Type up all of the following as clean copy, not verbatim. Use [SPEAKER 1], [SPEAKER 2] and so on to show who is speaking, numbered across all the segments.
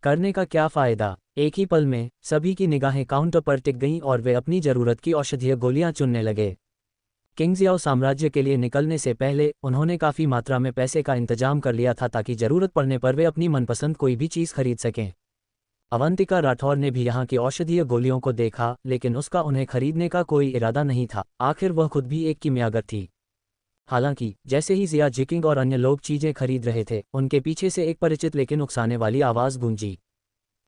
[SPEAKER 1] करने का क्या फ़ायदा। एक ही पल में सभी की निगाहें काउंटर पर टिक गईं और वे अपनी ज़रूरत की औषधीय गोलियां चुनने लगे। किंग्सयाओ साम्राज्य के लिए निकलने से पहले उन्होंने काफ़ी मात्रा में पैसे का इंतजाम कर लिया था ताकि ज़रूरत पड़ने पर वे अपनी मनपसंद कोई भी चीज़ खरीद सकें। अवंतिका राठौर ने भी यहाँ की औषधीय गोलियों को देखा, लेकिन उसका उन्हें खरीदने का कोई इरादा नहीं था। आखिर वह खुद भी एक कीमियागर थी। हालांकि जैसे ही जिया जिकिंग और अन्य लोग चीजें खरीद रहे थे, उनके पीछे से एक परिचित लेकिन उकसाने वाली आवाज गूंजी।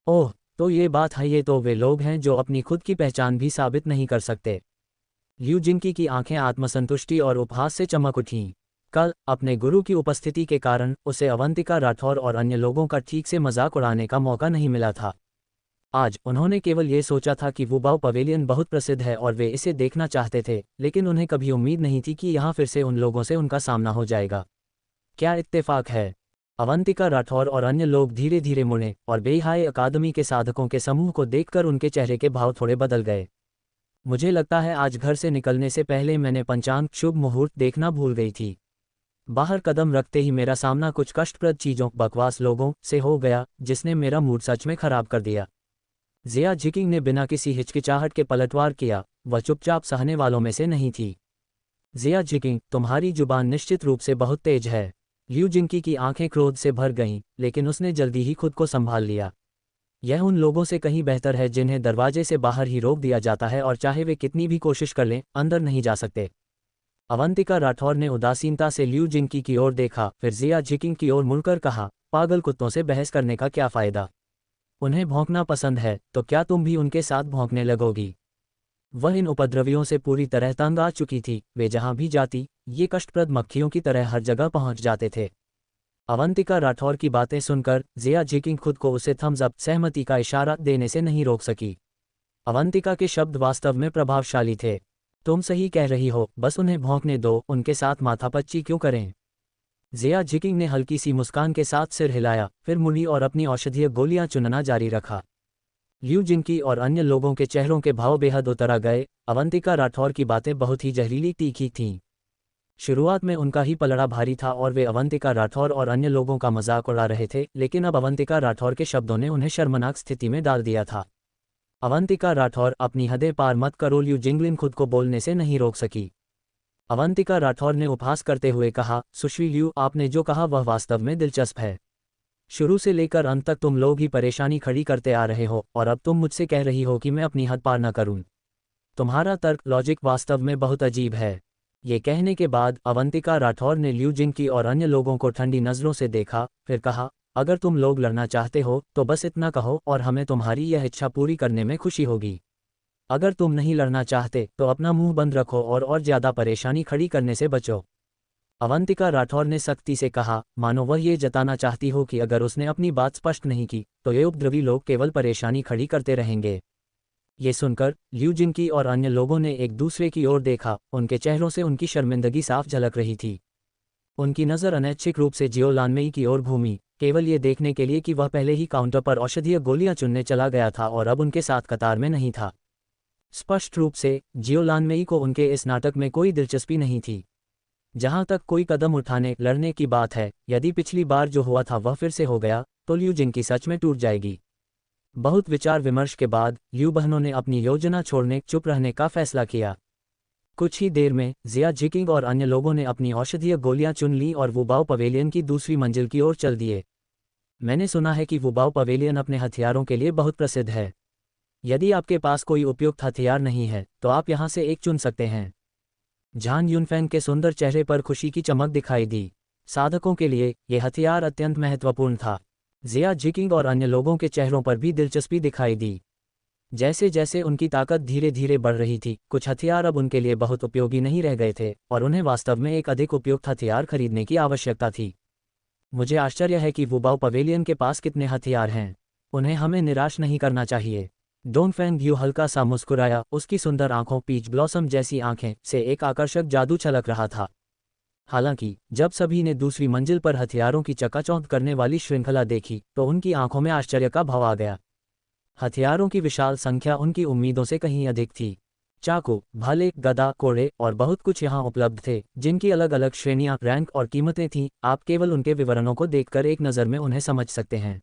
[SPEAKER 1] ओह, तो ये बात है, ये तो वे लोग हैं जो अपनी खुद की पहचान भी साबित नहीं कर सकते। ल्यू जिंकी की आंखें आत्मसंतुष्टि और उपहास से चमक उठीं। कल अपने गुरु की उपस्थिति के कारण उसे अवंतिका राठौर और अन्य लोगों का ठीक से मजाक उड़ाने का मौका नहीं मिला था। आज उन्होंने केवल ये सोचा था कि वुबाओ पवेलियन बहुत प्रसिद्ध है और वे इसे देखना चाहते थे, लेकिन उन्हें कभी उम्मीद नहीं थी कि यहाँ फिर से उन लोगों से उनका सामना हो जाएगा। क्या इत्तेफाक है। अवंतिका राठौर और अन्य लोग धीरे धीरे मुड़े और बेहाय अकादमी के साधकों के समूह को देखकर उनके चेहरे के भाव थोड़े बदल गए। मुझे लगता है आज घर से निकलने से पहले मैंने पंचांग शुभ मुहूर्त देखना भूल गई थी। बाहर कदम रखते ही मेरा सामना कुछ कष्टप्रद चीज़ों, बकवास लोगों से हो गया, जिसने मेरा मूड सच में खराब कर दिया। जिया जिकिंग ने बिना किसी हिचकिचाहट के पलटवार किया। वह चुपचाप सहने वालों में से नहीं थी। जिया जिकिंग, तुम्हारी जुबान निश्चित रूप से बहुत तेज है। ल्यू जिंकी की आंखें क्रोध से भर गईं, लेकिन उसने जल्दी ही खुद को संभाल लिया। यह उन लोगों से कहीं बेहतर है जिन्हें दरवाजे से बाहर ही रोक दिया जाता है और चाहे वे कितनी भी कोशिश कर लें, अंदर नहीं जा सकते। अवंतिका राठौर ने उदासीनता से ल्यू जिंकी की ओर देखा, फिर जिया जिकिंग की ओर मुड़कर कहा, पागल कुत्तों से बहस करने का क्या फ़ायदा। उन्हें भौंकना पसंद है, तो क्या तुम भी उनके साथ भौंकने लगोगी। वह इन उपद्रवियों से पूरी तरह तंग आ चुकी थी। वे जहां भी जाती, ये कष्टप्रद मक्खियों की तरह हर जगह पहुंच जाते थे। अवंतिका राठौर की बातें सुनकर जिया जिकिंग खुद को उसे थम्स अप सहमति का इशारा देने से नहीं रोक सकी। अवंतिका के शब्द वास्तव में प्रभावशाली थे। तुम सही कह रही हो, बस उन्हें भौंकने दो, उनके साथ माथापच्ची क्यों करें। जिया जिकिंग ने हल्की सी मुस्कान के साथ सिर हिलाया, फिर मुड़ी और अपनी औषधीय गोलियां चुनना जारी रखा। ल्यू जिंकी और अन्य लोगों के चेहरों के भाव बेहद उतरा गए। अवंतिका राठौर की बातें बहुत ही जहरीली तीखी थीं। शुरुआत में उनका ही पलड़ा भारी था और वे अवंतिका राठौर और अन्य लोगों का मजाक उड़ा रहे थे, लेकिन अब अवंतिका राठौर के शब्दों ने उन्हें शर्मनाक स्थिति में डाल दिया था। अवंतिका राठौर, अपनी हदें पार मत करो। ल्यू जिंगलिन खुद को बोलने से नहीं रोक सकी। अवंतिका राठौर ने उपहास करते हुए कहा, सुश्री ल्यू, आपने जो कहा वह वास्तव में दिलचस्प है। शुरू से लेकर अंत तक तुम लोग ही परेशानी खड़ी करते आ रहे हो और अब तुम मुझसे कह रही हो कि मैं अपनी हद पार न करूं। तुम्हारा तर्क, लॉजिक वास्तव में बहुत अजीब है। ये कहने के बाद अवंतिका राठौर ने ल्यू जिंकी और अन्य लोगों को ठंडी नज़रों से देखा, फिर कहा, अगर तुम लोग लड़ना चाहते हो तो बस इतना कहो और हमें तुम्हारी यह इच्छा पूरी करने में खुशी होगी। अगर तुम नहीं लड़ना चाहते तो अपना मुंह बंद रखो और ज़्यादा परेशानी खड़ी करने से बचो। अवंतिका राठौर ने सख्ती से कहा, मानो वह ये जताना चाहती हो कि अगर उसने अपनी बात स्पष्ट नहीं की तो ये उपद्रवी लोग केवल परेशानी खड़ी करते रहेंगे। ये सुनकर ल्यू जिंकी और अन्य लोगों ने एक दूसरे की ओर देखा। उनके चेहरों से उनकी शर्मिंदगी साफ झलक रही थी। उनकी नज़र अनैच्छिक रूप से जियो लानमेई की ओर घूमी, केवल ये देखने के लिए कि वह पहले ही काउंटर पर औषधीय गोलियां चुनने चला गया था और अब उनके साथ कतार में नहीं था। स्पष्ट रूप से जियो लानमेई को उनके इस नाटक में कोई दिलचस्पी नहीं थी। जहां तक कोई कदम उठाने लड़ने की बात है, यदि पिछली बार जो हुआ था वह फिर से हो गया तो ल्यू जिंकी सच में टूट जाएगी। बहुत विचार विमर्श के बाद ल्यू बहनों ने अपनी योजना छोड़ने चुप रहने का फैसला किया। कुछ ही देर में जिया जिकिंग और अन्य लोगों ने अपनी औषधीय गोलियां चुन ली और वुबाओ पवेलियन की दूसरी मंजिल की ओर चल दिए। मैंने सुना है कि वुबाओ पवेलियन अपने हथियारों के लिए बहुत प्रसिद्ध है। यदि आपके पास कोई उपयुक्त हथियार नहीं है तो आप यहां से एक चुन सकते हैं। झान युनफेंग के सुंदर चेहरे पर खुशी की चमक दिखाई दी। साधकों के लिए यह हथियार अत्यंत महत्वपूर्ण था। जिया जिकिंग और अन्य लोगों के चेहरों पर भी दिलचस्पी दिखाई दी। जैसे जैसे उनकी ताकत धीरे धीरे बढ़ रही थी, कुछ हथियार अब उनके लिए बहुत उपयोगी नहीं रह गए थे और उन्हें वास्तव में एक अधिक उपयुक्त हथियार खरीदने की आवश्यकता थी। मुझे आश्चर्य है कि वुबाओ पवेलियन के पास कितने हथियार हैं। उन्हें हमें निराश नहीं करना चाहिए। डोंगफेंग यू हल्का सा मुस्कुराया, उसकी सुंदर आंखों, पीच ब्लॉसम जैसी आंखें से एक आकर्षक जादू छलक रहा था। हालांकि जब सभी ने दूसरी मंजिल पर हथियारों की चकाचौंध करने वाली श्रृंखला देखी तो उनकी आंखों में आश्चर्य का भाव आ गया। हथियारों की विशाल संख्या उनकी उम्मीदों से कहीं अधिक थी। चाकू, भाले, गदा, कोड़े और बहुत कुछ यहाँ उपलब्ध थे, जिनकी अलग अलग श्रेणियां, रैंक और कीमतें थीं। आप केवल उनके विवरणों को देखकर एक नज़र में उन्हें समझ सकते हैं।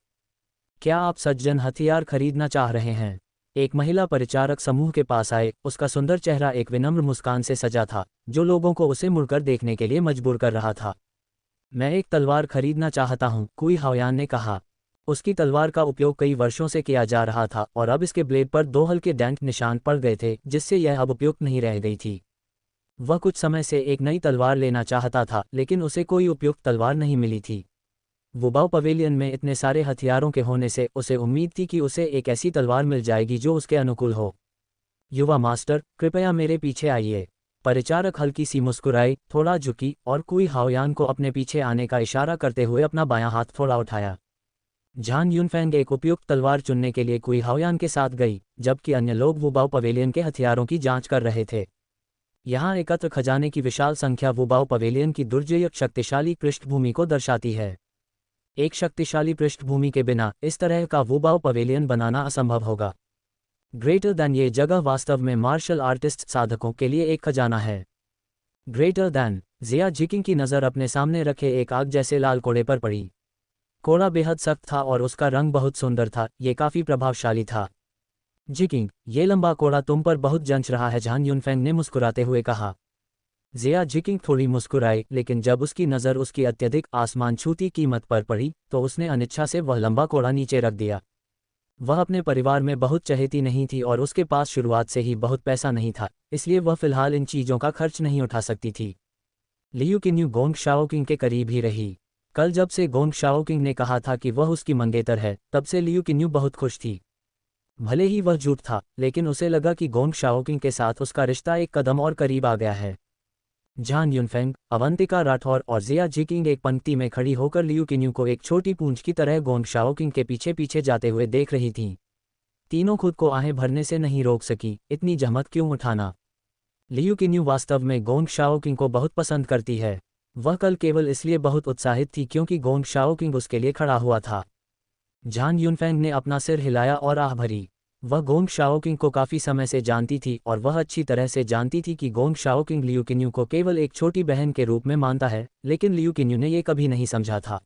[SPEAKER 1] क्या आप सज्जन हथियार खरीदना चाह रहे हैं? एक महिला परिचारक समूह के पास आए, उसका सुंदर चेहरा एक विनम्र मुस्कान से सजा था, जो लोगों को उसे मुड़कर देखने के लिए मजबूर कर रहा था। मैं एक तलवार खरीदना चाहता हूँ, कुई हाओयान ने कहा। उसकी तलवार का उपयोग कई वर्षों से किया जा रहा था और अब इसके ब्लेड पर 2 हल्के डेंट निशान पड़ गए थे, जिससे यह अब उपयुक्त नहीं रह गई थी। वह कुछ समय से एक नई तलवार लेना चाहता था, लेकिन उसे कोई उपयुक्त तलवार नहीं मिली थी। वुबाओ पवेलियन में इतने सारे हथियारों के होने से उसे उम्मीद थी कि उसे एक ऐसी तलवार मिल जाएगी जो उसके अनुकूल हो। युवा मास्टर, कृपया मेरे पीछे आइए। परिचारक हल्की सी मुस्कुराई, थोड़ा झुकी और कुई हाओयान को अपने पीछे आने का इशारा करते हुए अपना बायां हाथ थोड़ा उठाया। झान युनफेंग एक उपयुक्त तलवार चुनने के लिए कुई हाओयान के साथ गई, जबकि अन्य लोग वुबाओ पवेलियन के हथियारों की जांच कर रहे थे। यहाँ एकत्र खजाने की विशाल संख्या वुबाओ पवेलियन की दुर्जेय शक्तिशाली पृष्ठभूमि को दर्शाती है। एक शक्तिशाली पृष्ठभूमि के बिना इस तरह का वुबाओ पवेलियन बनाना असंभव होगा। ग्रेटर दैन, ये जगह वास्तव में मार्शल आर्टिस्ट साधकों के लिए एक खजाना है। ग्रेटर दैन, जिया जिकिंग की नज़र अपने सामने रखे एक आग जैसे लाल कोड़े पर पड़ी। कोड़ा बेहद सख्त था और उसका रंग बहुत सुंदर था, ये काफ़ी प्रभावशाली था। जिकिंग, ये लंबा कोड़ा तुम पर बहुत जंच रहा है, झान युनफेंग ने मुस्कुराते हुए कहा। जिया जिकिंग थोड़ी मुस्कुराई, लेकिन जब उसकी नज़र उसकी अत्यधिक आसमान छूती कीमत पर पड़ी तो उसने अनिच्छा से वह लंबा कोड़ा नीचे रख दिया। वह अपने परिवार में बहुत चहेती नहीं थी और उसके पास शुरुआत से ही बहुत पैसा नहीं था, इसलिए वह फिलहाल इन चीज़ों का खर्च नहीं उठा सकती थी। लियू किन्यू गोंग शाओकिंग के करीब ही रही। कल जब से गोंग शाओकिंग ने कहा था कि वह उसकी मंगेतर है, तब से लियू किन्यू बहुत खुश थी। भले ही वह झूठ था, लेकिन उसे लगा कि गोंग शाओकिंग के साथ उसका रिश्ता एक कदम और करीब आ गया है। झान युनफेंग, अवंतिका राठौर और जिया जिकिंग एक पंक्ति में खड़ी होकर लियू किन्यू को एक छोटी पूंछ की तरह गोंग शाओकिंग के पीछे पीछे जाते हुए देख रही थीं। तीनों खुद को आहें भरने से नहीं रोक सकी, इतनी जहमत क्यों उठाना। लियू किन्यू वास्तव में गोंग शाओकिंग को बहुत पसंद करती है। वह कल केवल इसलिए बहुत उत्साहित थी क्योंकि गोंग शाओकिंग उसके लिए खड़ा हुआ था। झान युनफेंग ने अपना सिर हिलाया और आह भरी। वह गोंग शाओकिंग को काफ़ी समय से जानती थी और वह अच्छी तरह से जानती थी कि गोंग शाओकिंग लियू किन्यू को केवल एक छोटी बहन के रूप में मानता है, लेकिन लियू किन्यू ने यह कभी नहीं समझा था।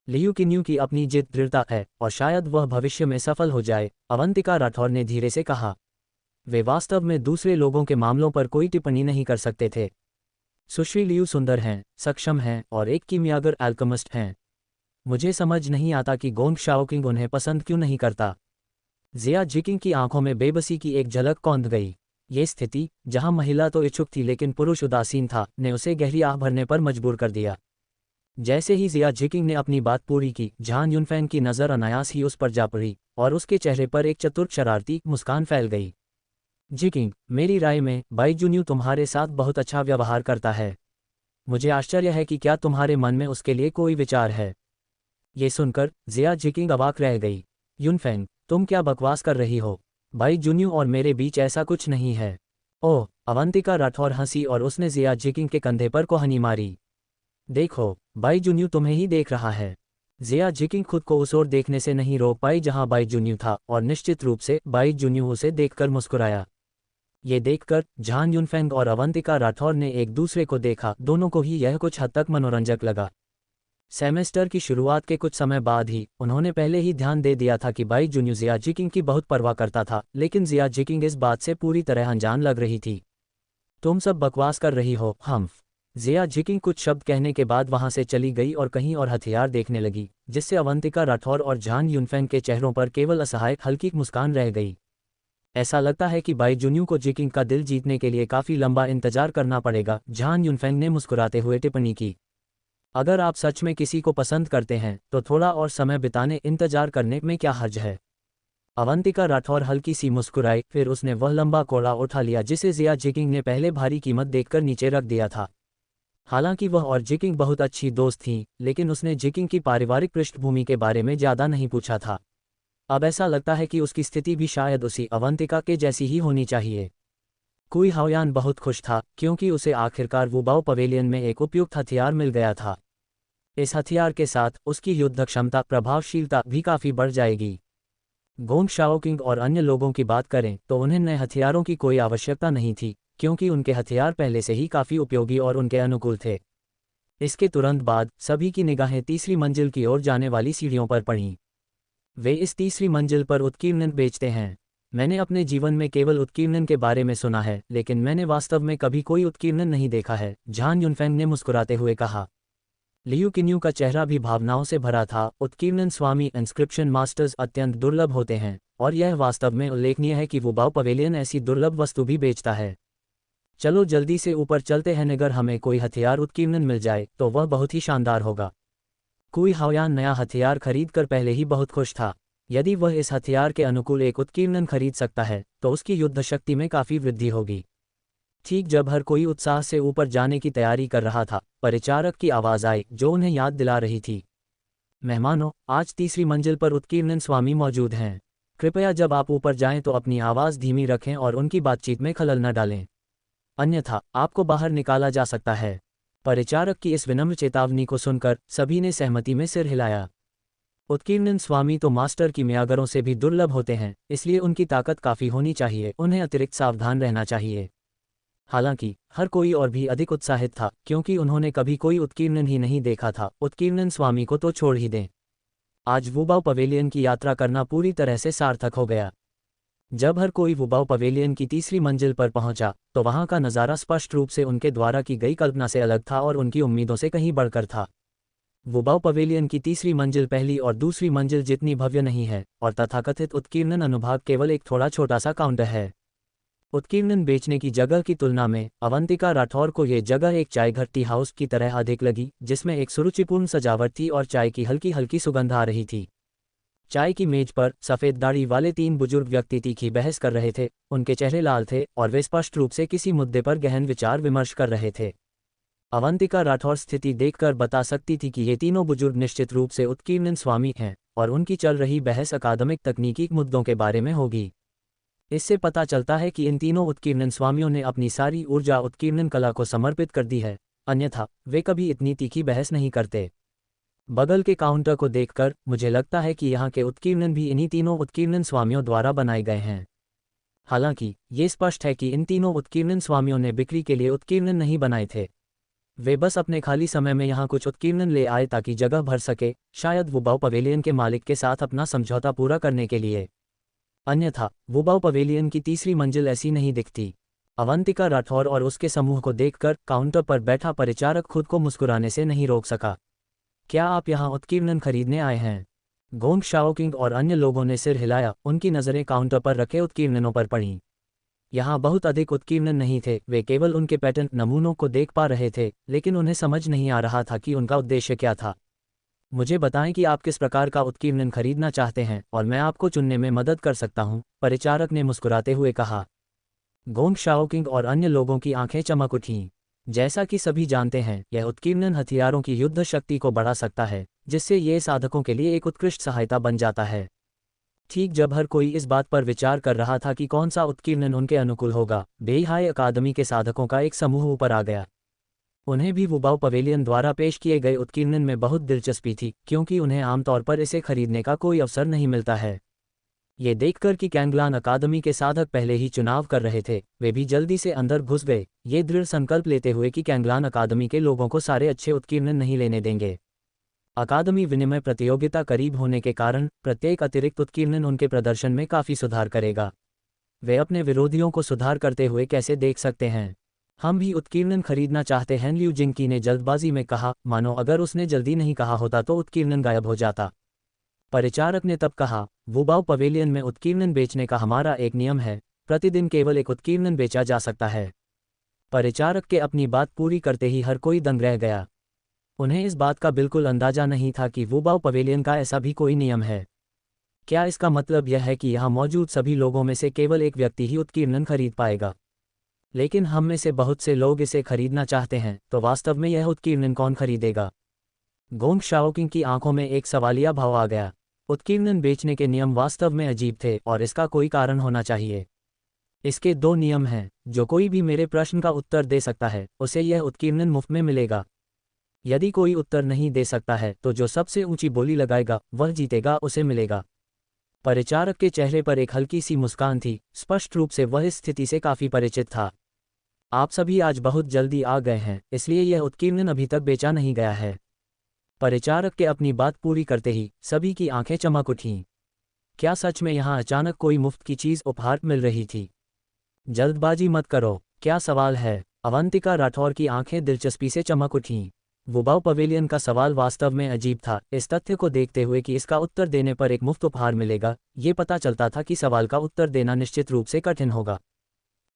[SPEAKER 1] लियू किन्यू की अपनी जिद दृढ़ता है और शायद वह भविष्य में सफल हो जाए, अवंतिका राठौर ने धीरे से कहा। वे वास्तव में दूसरे लोगों के मामलों पर कोई टिप्पणी नहीं कर सकते थे। सुश्री लियू सुंदर हैं, सक्षम हैं और एक कीमियागर एल्केमिस्ट हैं। मुझे समझ नहीं आता कि गोंग शाओकिंग उन्हें पसंद क्यों नहीं करता। जिया जिकिंग की आंखों में बेबसी की एक झलक कौंध गई। ये स्थिति, जहां महिला तो इच्छुक थी लेकिन पुरुष उदासीन था, ने उसे गहरी आह भरने पर मजबूर कर दिया। जैसे ही जिया जिकिंग ने अपनी बात पूरी की, झान युनफेंग की नज़र अनायास ही उस पर जा पड़ी और उसके चेहरे पर एक चतुर शरारती मुस्कान फैल गई। जिकिंग, मेरी राय में बाई जुन्यू तुम्हारे साथ बहुत अच्छा व्यवहार करता है। मुझे आश्चर्य है कि क्या तुम्हारे मन में उसके लिए कोई विचार है। ये सुनकर जिया जिकिंग अवाक रह गई। युनफेंग, तुम क्या बकवास कर रही हो? बाई जुन्यू और मेरे बीच ऐसा कुछ नहीं है। ओह, अवंतिका राठौर हंसी और उसने जिया जिकिंग के कंधे पर कोहनी मारी। देखो, बाई जुन्यू तुम्हें ही देख रहा है। जिया जिकिंग खुद को उस ओर देखने से नहीं रोक पाई जहां बाई जुन्यू था और निश्चित रूप से बाई जुन्यू उसे देखकर मुस्कुराया। ये देखकर झान युनफेंग और अवंतिका राठौर ने एक दूसरे को देखा, दोनों को ही यह कुछ हद तक मनोरंजक लगा। सेमेस्टर की शुरुआत के कुछ समय बाद ही उन्होंने पहले ही ध्यान दे दिया था कि बाई जुन्यू जिया जिकिंग की बहुत परवाह करता था, लेकिन जिया जिकिंग इस बात से पूरी तरह अनजान लग रही थी। तुम सब बकवास कर रही हो, हम्फ। जिया जिकिंग कुछ शब्द कहने के बाद वहां से चली गई और कहीं और हथियार देखने लगी, जिससे अवंतिका राठौर और झान युनफेंग के चेहरों पर केवल असहाय हल्की मुस्कान रह गई। ऐसा लगता है कि बाई जुन्यू को जिकिंग का दिल जीतने के लिए काफ़ी लंबा इंतजार करना पड़ेगा, झान युनफेंग ने मुस्कुराते हुए टिप्पणी की। अगर आप सच में किसी को पसंद करते हैं तो थोड़ा और समय बिताने इंतजार करने में क्या हर्ज है। अवंतिका राठौर हल्की सी मुस्कुराई, फिर उसने वह लंबा कोड़ा उठा लिया जिसे जिया जिकिंग ने पहले भारी कीमत देखकर नीचे रख दिया था। हालांकि वह और जिकिंग बहुत अच्छी दोस्त थीं, लेकिन उसने जिकिंग की पारिवारिक पृष्ठभूमि के बारे में ज़्यादा नहीं पूछा था। अब ऐसा लगता है कि उसकी स्थिति भी शायद उसी अवंतिका के जैसी ही होनी चाहिए। कुई हाओयान बहुत खुश था क्योंकि उसे आखिरकार वुबाओ पवेलियन में एक उपयुक्त हथियार मिल गया था। इस हथियार के साथ उसकी युद्ध क्षमता, प्रभावशीलता भी काफ़ी बढ़ जाएगी। गोंग शाओकिंग और अन्य लोगों की बात करें तो उन्हें नए हथियारों की कोई आवश्यकता नहीं थी, क्योंकि उनके हथियार पहले से ही काफ़ी उपयोगी और उनके अनुकूल थे। इसके तुरंत बाद सभी की निगाहें तीसरी मंजिल की ओर जाने वाली सीढ़ियों पर पड़ीं। वे इस तीसरी मंजिल पर उत्कीर्णन बेचते हैं। मैंने अपने जीवन में केवल उत्कीर्णन के बारे में सुना है, लेकिन मैंने वास्तव में कभी कोई उत्कीर्णन नहीं देखा है, झान युनफेंग ने मुस्कुराते हुए कहा। लियू किन्यू का चेहरा भी भावनाओं से भरा था। उत्कीर्णन स्वामी इंस्क्रिप्शन मास्टर्स अत्यंत दुर्लभ होते हैं, और यह वास्तव में उल्लेखनीय है कि वुबाओ पवेलियन ऐसी दुर्लभ वस्तु भी बेचता है। चलो जल्दी से ऊपर चलते हैं, अगर हमें कोई हथियार उत्कीर्णन मिल जाए तो वह बहुत ही शानदार होगा। कुई हाओयान नया हथियार खरीदकर पहले ही बहुत खुश था। यदि वह इस हथियार के अनुकूल एक उत्कीर्णन खरीद सकता है तो उसकी युद्ध शक्ति में काफ़ी वृद्धि होगी। ठीक जब हर कोई उत्साह से ऊपर जाने की तैयारी कर रहा था, परिचारक की आवाज़ आई जो उन्हें याद दिला रही थी, मेहमानों, आज तीसरी मंजिल पर उत्कीर्णन स्वामी मौजूद हैं। कृपया जब आप ऊपर जाएं तो अपनी आवाज़ धीमी रखें और उनकी बातचीत में खलल न डालें, अन्यथा आपको बाहर निकाला जा सकता है। परिचारक की इस विनम्र चेतावनी को सुनकर सभी ने सहमति में सिर हिलाया। उत्कीर्णन स्वामी तो मास्टर की म्यागरों से भी दुर्लभ होते हैं, इसलिए उनकी ताकत काफ़ी होनी चाहिए, उन्हें अतिरिक्त सावधान रहना चाहिए। हालांकि हर कोई और भी अधिक उत्साहित था, क्योंकि उन्होंने कभी कोई उत्कीर्णन ही नहीं देखा था। उत्कीर्णन स्वामी को तो छोड़ ही दें, आज वुबाओ पवेलियन की यात्रा करना पूरी तरह से सार्थक हो गया। जब हर कोई वुबाओ पवेलियन की तीसरी मंजिल पर पहुंचा तो वहां का नज़ारा स्पष्ट रूप से उनके द्वारा की गई कल्पना से अलग था और उनकी उम्मीदों से कहीं बढ़कर था। वुबाओ पवेलियन की तीसरी मंजिल पहली और दूसरी मंजिल जितनी भव्य नहीं है, और तथाकथित उत्कीर्णन अनुभाग केवल एक थोड़ा छोटा सा काउंटर है। उत्कीर्णन बेचने की जगह की तुलना में अवंतिका राठौर को ये जगह एक चाय घर टी हाउस की तरह अधिक लगी, जिसमें एक सुरुचिपूर्ण सजावट थी और चाय की हल्की हल्की सुगंध आ रही थी। चाय की मेज पर सफ़ेद दाढ़ी वाले 3 बुजुर्ग व्यक्ति तीखी बहस कर रहे थे। उनके चेहरे लाल थे और वे स्पष्ट रूप से किसी मुद्दे पर गहन विचार विमर्श कर रहे थे। अवंतिका राठौर स्थिति देखकर बता सकती थी कि ये तीनों बुजुर्ग निश्चित रूप से उत्कीर्णन स्वामी हैं और उनकी चल रही बहस अकादमिक तकनीकी मुद्दों के बारे में होगी। इससे पता चलता है कि इन तीनों उत्कीर्णन स्वामियों ने अपनी सारी ऊर्जा उत्कीर्णन कला को समर्पित कर दी है, अन्यथा वे कभी इतनी तीखी बहस नहीं करते। बगल के काउंटर को देखकर मुझे लगता है कि यहाँ के उत्कीर्णन भी इन्हीं तीनों उत्कीर्णन स्वामियों द्वारा बनाए गए हैं। हालांकि ये स्पष्ट है कि इन तीनों उत्कीर्णन स्वामियों ने बिक्री के लिए उत्कीर्णन नहीं बनाए थे। वे बस अपने खाली समय में यहाँ कुछ उत्कीर्णन ले आए ताकि जगह भर सके, शायद वुबाओ पवेलियन के मालिक के साथ अपना समझौता पूरा करने के लिए। अन्यथा वुबाओ पवेलियन की तीसरी मंजिल ऐसी नहीं दिखती। अवंतिका राठौर और उसके समूह को देखकर काउंटर पर बैठा परिचारक खुद को मुस्कुराने से नहीं रोक सका। क्या आप यहाँ उत्कीर्णन खरीदने आए हैं? गोंग शाओकिंग और अन्य लोगों ने सिर हिलाया, उनकी नज़रें काउंटर पर रखे उत्कीर्णनों पर पड़ीं। यहाँ बहुत अधिक उत्कीर्णन नहीं थे, वे केवल उनके पैटर्न नमूनों को देख पा रहे थे, लेकिन उन्हें समझ नहीं आ रहा था कि उनका उद्देश्य क्या था। मुझे बताएं कि आप किस प्रकार का उत्कीर्णन खरीदना चाहते हैं और मैं आपको चुनने में मदद कर सकता हूं, परिचारक ने मुस्कुराते हुए कहा। गोंग शाओकिंग और अन्य लोगों की आंखें चमक उठीं। जैसा कि सभी जानते हैं, यह उत्कीर्णन हथियारों की युद्ध शक्ति को बढ़ा सकता है, जिससे ये साधकों के लिए एक उत्कृष्ट सहायता बन जाता है। ठीक जब हर कोई इस बात पर विचार कर रहा था कि कौन सा उत्कीर्णन उनके अनुकूल होगा, बेईहाई अकादमी के साधकों का एक समूह ऊपर आ गया। उन्हें भी वुबाओ पवेलियन द्वारा पेश किए गए उत्कीर्णन में बहुत दिलचस्पी थी, क्योंकि उन्हें आमतौर पर इसे खरीदने का कोई अवसर नहीं मिलता है। ये देखकर कि कैंगलान अकादमी के साधक पहले ही चुनाव कर रहे थे, वे भी जल्दी से अंदर घुस गए, ये दृढ़ संकल्प लेते हुए कि कैंगलान अकादमी के लोगों को सारे अच्छे उत्कीर्णन नहीं लेने देंगे। अकादमी विनिमय प्रतियोगिता करीब होने के कारण प्रत्येक अतिरिक्त उत्कीर्णन उनके प्रदर्शन में काफ़ी सुधार करेगा। वे अपने विरोधियों को सुधार करते हुए कैसे देख सकते हैं? हम भी उत्कीर्णन खरीदना चाहते हैं, लियू जिंगकी ने जल्दबाजी में कहा, मानो अगर उसने जल्दी नहीं कहा होता तो उत्कीर्णन गायब हो जाता। परिचारक ने तब कहा, वुबाओ पवेलियन में उत्कीर्णन बेचने का हमारा एक नियम है, प्रतिदिन केवल एक उत्कीर्णन बेचा जा सकता है। परिचारक के अपनी बात पूरी करते ही हर कोई दंग रह गया। उन्हें इस बात का बिल्कुल अंदाजा नहीं था कि वुबाओ पवेलियन का ऐसा भी कोई नियम है। क्या इसका मतलब यह है कि यहाँ मौजूद सभी लोगों में से केवल एक व्यक्ति ही उत्कीर्णन खरीद पाएगा? लेकिन हम में से बहुत से लोग इसे खरीदना चाहते हैं, तो वास्तव में यह उत्कीर्णन कौन खरीदेगा? गोंग शाओकिंग की आंखों में एक सवालिया भाव आ गया। उत्कीर्णन बेचने के नियम वास्तव में अजीब थे और इसका कोई कारण होना चाहिए। इसके 2 नियम हैं, जो कोई भी मेरे प्रश्न का उत्तर दे सकता है उसे यह उत्कीर्णन मुफ्त में मिलेगा। यदि कोई उत्तर नहीं दे सकता है तो जो सबसे ऊंची बोली लगाएगा वह जीतेगा, उसे मिलेगा। परिचारक के चेहरे पर एक हल्की सी मुस्कान थी, स्पष्ट रूप से वह इस स्थिति से काफ़ी परिचित था। आप सभी आज बहुत जल्दी आ गए हैं, इसलिए यह उत्कीर्णन अभी तक बेचा नहीं गया है। परिचारक के अपनी बात पूरी करते ही सभी की आंखें चमक उठीं। क्या सच में यहाँ अचानक कोई मुफ्त की चीज़ उपहार मिल रही थी? जल्दबाजी मत करो, क्या सवाल है? अवंतिका राठौर की आंखें दिलचस्पी से चमक उठीं। वुबाओ पवेलियन का सवाल वास्तव में अजीब था। इस तथ्य को देखते हुए कि इसका उत्तर देने पर एक मुफ्त उपहार मिलेगा, ये पता चलता था कि सवाल का उत्तर देना निश्चित रूप से कठिन होगा।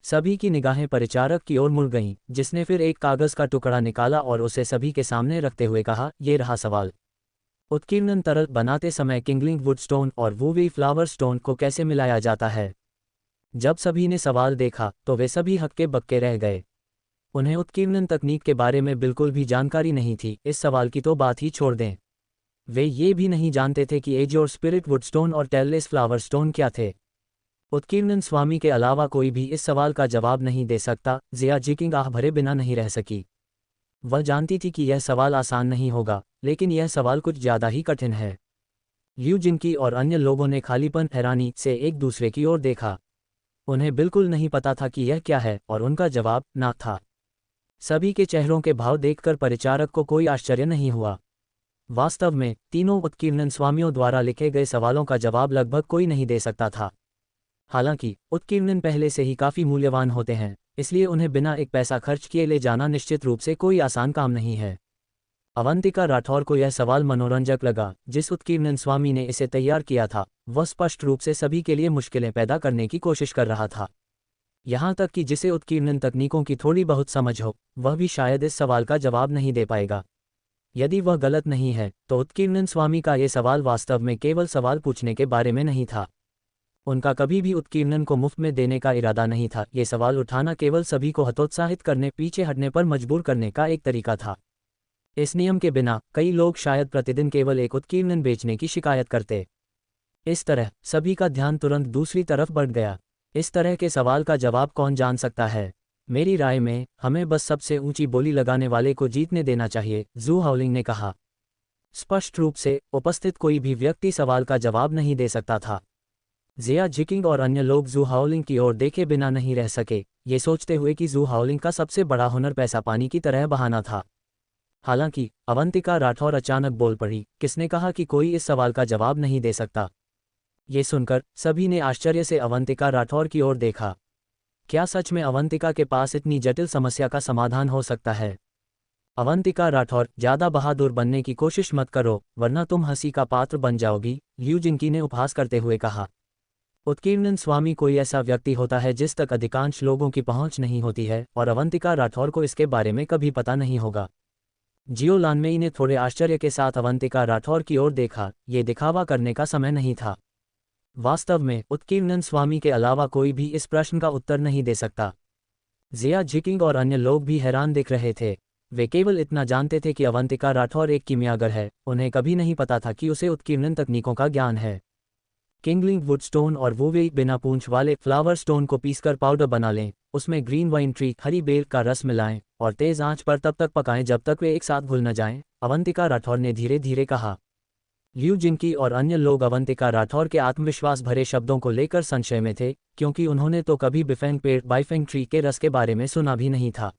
[SPEAKER 1] सभी की निगाहें परिचारक की ओर मुड़ गईं, जिसने फिर एक कागज़ का टुकड़ा निकाला और उसे सभी के सामने रखते हुए कहा, ये रहा सवाल। उत्कीर्णन तरल बनाते समय किंगलिंग वुड स्टोन और वूवी फ्लावर स्टोन को कैसे मिलाया जाता है? जब सभी ने सवाल देखा तो वे सभी हक्के बक्के रह गए। उन्हें उत्कीर्णन तकनीक के बारे में बिल्कुल भी जानकारी नहीं थी। इस सवाल की तो बात ही छोड़ दें। वे ये भी नहीं जानते थे कि एज और स्पिरिट वुड स्टोन और टेललेस फ्लावर स्टोन क्या थे। उत्कीर्णन स्वामी के अलावा कोई भी इस सवाल का जवाब नहीं दे सकता। जिया जिकिंग आह भरे बिना नहीं रह सकी। वह जानती थी कि यह सवाल आसान नहीं होगा, लेकिन यह सवाल कुछ ज़्यादा ही कठिन है। लिू जिनकी और अन्य लोगों ने खालीपन हैरानी से एक दूसरे की ओर देखा। उन्हें बिल्कुल नहीं पता था कि यह क्या है, और उनका जवाब ना था। सभी के चेहरों के भाव देखकर परिचारक को कोई आश्चर्य नहीं हुआ। वास्तव में तीनों उत्कीर्णन स्वामियों द्वारा लिखे गए सवालों का जवाब लगभग कोई नहीं दे सकता था। हालांकि उत्कीर्णन पहले से ही काफ़ी मूल्यवान होते हैं, इसलिए उन्हें बिना एक पैसा खर्च किए ले जाना निश्चित रूप से कोई आसान काम नहीं है। अवंतिका राठौर को यह सवाल मनोरंजक लगा। जिस उत्कीर्णन स्वामी ने इसे तैयार किया था, वह स्पष्ट रूप से सभी के लिए मुश्किलें पैदा करने की कोशिश कर रहा था। यहाँ तक कि जिसे उत्कीर्णन तकनीकों की थोड़ी बहुत समझ हो, वह भी शायद इस सवाल का जवाब नहीं दे पाएगा। यदि वह गलत नहीं है, तो उत्कीर्णन स्वामी का ये सवाल वास्तव में केवल सवाल पूछने के बारे में नहीं था। उनका कभी भी उत्कीर्णन को मुफ्त में देने का इरादा नहीं था। ये सवाल उठाना केवल सभी को हतोत्साहित करने, पीछे हटने पर मजबूर करने का एक तरीका था। इस नियम के बिना कई लोग शायद प्रतिदिन केवल एक उत्कीर्णन बेचने की शिकायत करते। इस तरह सभी का ध्यान तुरंत दूसरी तरफ बढ़ गया। इस तरह के सवाल का जवाब कौन जान सकता है? मेरी राय में हमें बस सबसे ऊंची बोली लगाने वाले को जीतने देना चाहिए, जू हाउलिंग ने कहा। स्पष्ट रूप से उपस्थित कोई भी व्यक्ति सवाल का जवाब नहीं दे सकता था। जिया जिकिंग और अन्य लोग जू हाउलिंग की ओर देखे बिना नहीं रह सके, ये सोचते हुए कि जू हाउलिंग का सबसे बड़ा हुनर पैसा पानी की तरह बहाना था। हालांकि अवंतिका राठौर अचानक बोल पड़ी, किसने कहा कि कोई इस सवाल का जवाब नहीं दे सकता? ये सुनकर सभी ने आश्चर्य से अवंतिका राठौर की ओर देखा। क्या सच में अवंतिका के पास इतनी जटिल समस्या का समाधान हो सकता है? अवंतिका राठौर, ज़्यादा बहादुर बनने की कोशिश मत करो, वरना तुम हंसी का पात्र बन जाओगी, लिू जिंकी ने उपहास करते हुए कहा। उत्कीर्णन स्वामी कोई ऐसा व्यक्ति होता है जिस तक अधिकांश लोगों की पहुंच नहीं होती है, और अवंतिका राठौर को इसके बारे में कभी पता नहीं होगा। जियो लानमेई ने थोड़े आश्चर्य के साथ अवंतिका राठौर की ओर देखा। ये दिखावा करने का समय नहीं था। वास्तव में उत्कीर्णन स्वामी के अलावा कोई भी इस प्रश्न का उत्तर नहीं दे सकता। जिया जिकिंग और अन्य लोग भी हैरान दिख रहे थे। वे केवल इतना जानते थे कि अवंतिका राठौर एक कीमियागर है, उन्हें कभी नहीं पता था कि उसे उत्कीर्णन तकनीकों का ज्ञान है। किंगलिंग वुड स्टोन और वूवे बिना पूंछ वाले फ्लावर स्टोन को पीसकर पाउडर बना लें, उसमें ग्रीन वाइन ट्री हरी बेल का रस मिलाएं और तेज आंच पर तब तक पकाएं जब तक वे एक साथ घुल न जाएं, अवंतिका राठौर ने धीरे धीरे कहा। लिू जिंकी और अन्य लोग अवंतिका राठौर के आत्मविश्वास भरे शब्दों को लेकर संशय में थे, क्योंकि उन्होंने तो कभी बिफेंग पेड़ बाइफेंग ट्री के रस के बारे में सुना भी नहीं था।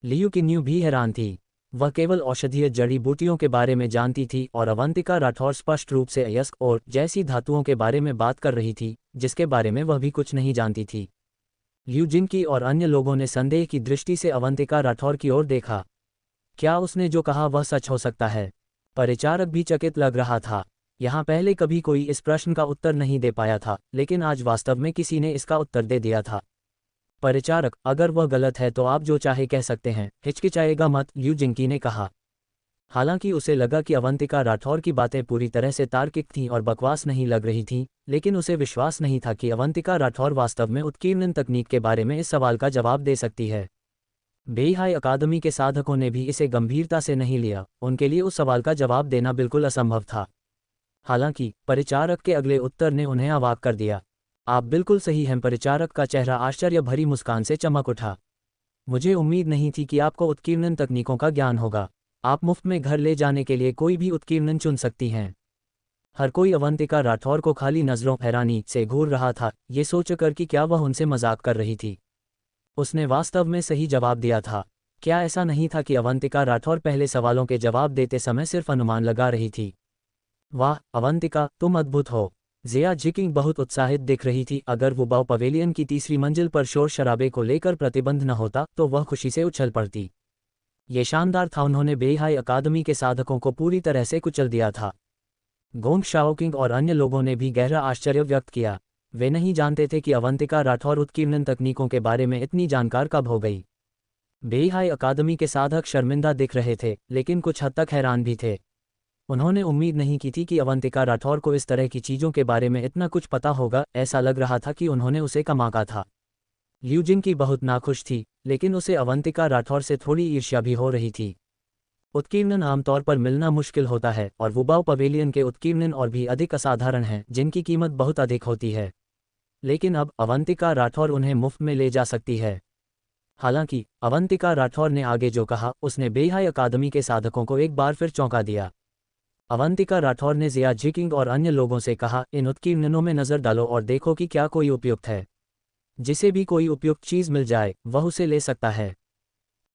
[SPEAKER 1] लियू किन्यू भी हैरान थी। वह केवल औषधीय जड़ी बूटियों के बारे में जानती थी, और अवंतिका राठौर स्पष्ट रूप से अयस्क और जैसी धातुओं के बारे में बात कर रही थी, जिसके बारे में वह भी कुछ नहीं जानती थी। लिू जिंकी और अन्य लोगों ने संदेह की दृष्टि से अवंतिका राठौर की ओर देखा। क्या उसने जो कहा वह सच हो सकता है? परिचारक भी चकित लग रहा था। यहाँ पहले कभी कोई इस प्रश्न का उत्तर नहीं दे पाया था, लेकिन आज वास्तव में किसी ने इसका उत्तर दे दिया था। परिचारक, अगर वह गलत है तो आप जो चाहे कह सकते हैं, हिचकिचाएगा मत, लिू जिंकी ने कहा। हालांकि उसे लगा कि अवंतिका राठौर की बातें पूरी तरह से तार्किक थीं और बकवास नहीं लग रही थीं, लेकिन उसे विश्वास नहीं था कि अवंतिका राठौर वास्तव में उत्कीर्णन तकनीक के बारे में इस सवाल का जवाब दे सकती है। बेहाई अकादमी के साधकों ने भी इसे गंभीरता से नहीं लिया। उनके लिए उस सवाल का जवाब देना बिल्कुल असंभव था। हालांकि परिचारक के अगले उत्तर ने उन्हें अवाक कर दिया। आप बिल्कुल सही हैं। परिचारक का चेहरा आश्चर्य भरी मुस्कान से चमक उठा। मुझे उम्मीद नहीं थी कि आपको उत्कीर्णन तकनीकों का ज्ञान होगा। आप मुफ्त में घर ले जाने के लिए कोई भी उत्कीर्णन चुन सकती हैं। हर कोई अवंतिका राठौर को खाली नजरों हैरानी से घूर रहा था, ये सोचकर कि क्या वह उनसे मजाक कर रही थी। उसने वास्तव में सही जवाब दिया था। क्या ऐसा नहीं था कि अवंतिका राठौर पहले सवालों के जवाब देते समय सिर्फ अनुमान लगा रही थी? वाह अवंतिका, तुम अद्भुत हो। जिया जिकिंग बहुत उत्साहित दिख रही थी। अगर वो बाव पवेलियन की तीसरी मंजिल पर शोर शराबे को लेकर प्रतिबंध न होता तो वह खुशी से उछल पड़ती। ये शानदार था। उन्होंने बेहाई अकादमी के साधकों को पूरी तरह से कुचल दिया था। गोंग शाओकिंग और अन्य लोगों ने भी गहरा आश्चर्य व्यक्त किया। वे नहीं जानते थे कि अवंतिका राठौर उत्कीर्णन तकनीकों के बारे में इतनी जानकार कब हो गई। बेहाई अकादमी के साधक शर्मिंदा दिख रहे थे, लेकिन कुछ हद तक हैरान भी थे। उन्होंने उम्मीद नहीं की थी कि अवंतिका राठौर को इस तरह की चीज़ों के बारे में इतना कुछ पता होगा। ऐसा लग रहा था कि उन्होंने उसे कमाका था। लिu जिंकी बहुत नाखुश थी, लेकिन उसे अवंतिका राठौर से थोड़ी ईर्ष्या भी हो रही थी। उत्कीर्णन आमतौर पर मिलना मुश्किल होता है और वुबाओ पवेलियन के उत्कीर्णन और भी अधिक असाधारण हैं, जिनकी कीमत बहुत अधिक होती है। लेकिन अब अवंतिका राठौर उन्हें मुफ्त में ले जा सकती है। हालांकि अवंतिका राठौर ने आगे जो कहा उसने बेहाई अकादमी के साधकों को एक बार फिर चौंका दिया। अवंतिका राठौर ने जिया जिकिंग और अन्य लोगों से कहा, इन उत्कीर्णनों में नज़र डालो और देखो कि क्या कोई उपयुक्त है। जिसे भी कोई उपयुक्त चीज़ मिल जाए वह उसे ले सकता है।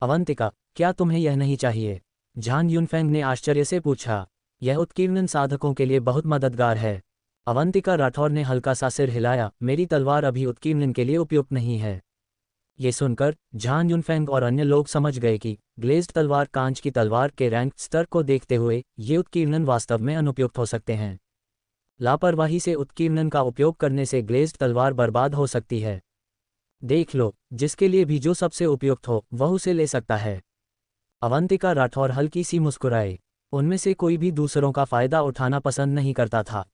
[SPEAKER 1] अवंतिका, क्या तुम्हें यह नहीं चाहिए? झान युनफेंग ने आश्चर्य से पूछा। यह उत्कीर्णन साधकों के लिए बहुत मददगार है। अवंतिका राठौर ने हल्का सा सिर हिलाया। मेरी तलवार अभी उत्कीर्णन के लिए उपयुक्त नहीं है। ये सुनकर झान युनफेंग और अन्य लोग समझ गए कि ग्लेज्ड तलवार कांच की तलवार के रैंक स्तर को देखते हुए ये उत्कीर्णन वास्तव में अनुपयुक्त हो सकते हैं। लापरवाही से उत्कीर्णन का उपयोग करने से ग्लेज्ड तलवार बर्बाद हो सकती है। देख लो, जिसके लिए भी जो सबसे उपयुक्त हो वह उसे ले सकता है। अवंतिका राठौर हल्की सी मुस्कुराए। उनमें से कोई भी दूसरों का फायदा उठाना पसंद नहीं करता था।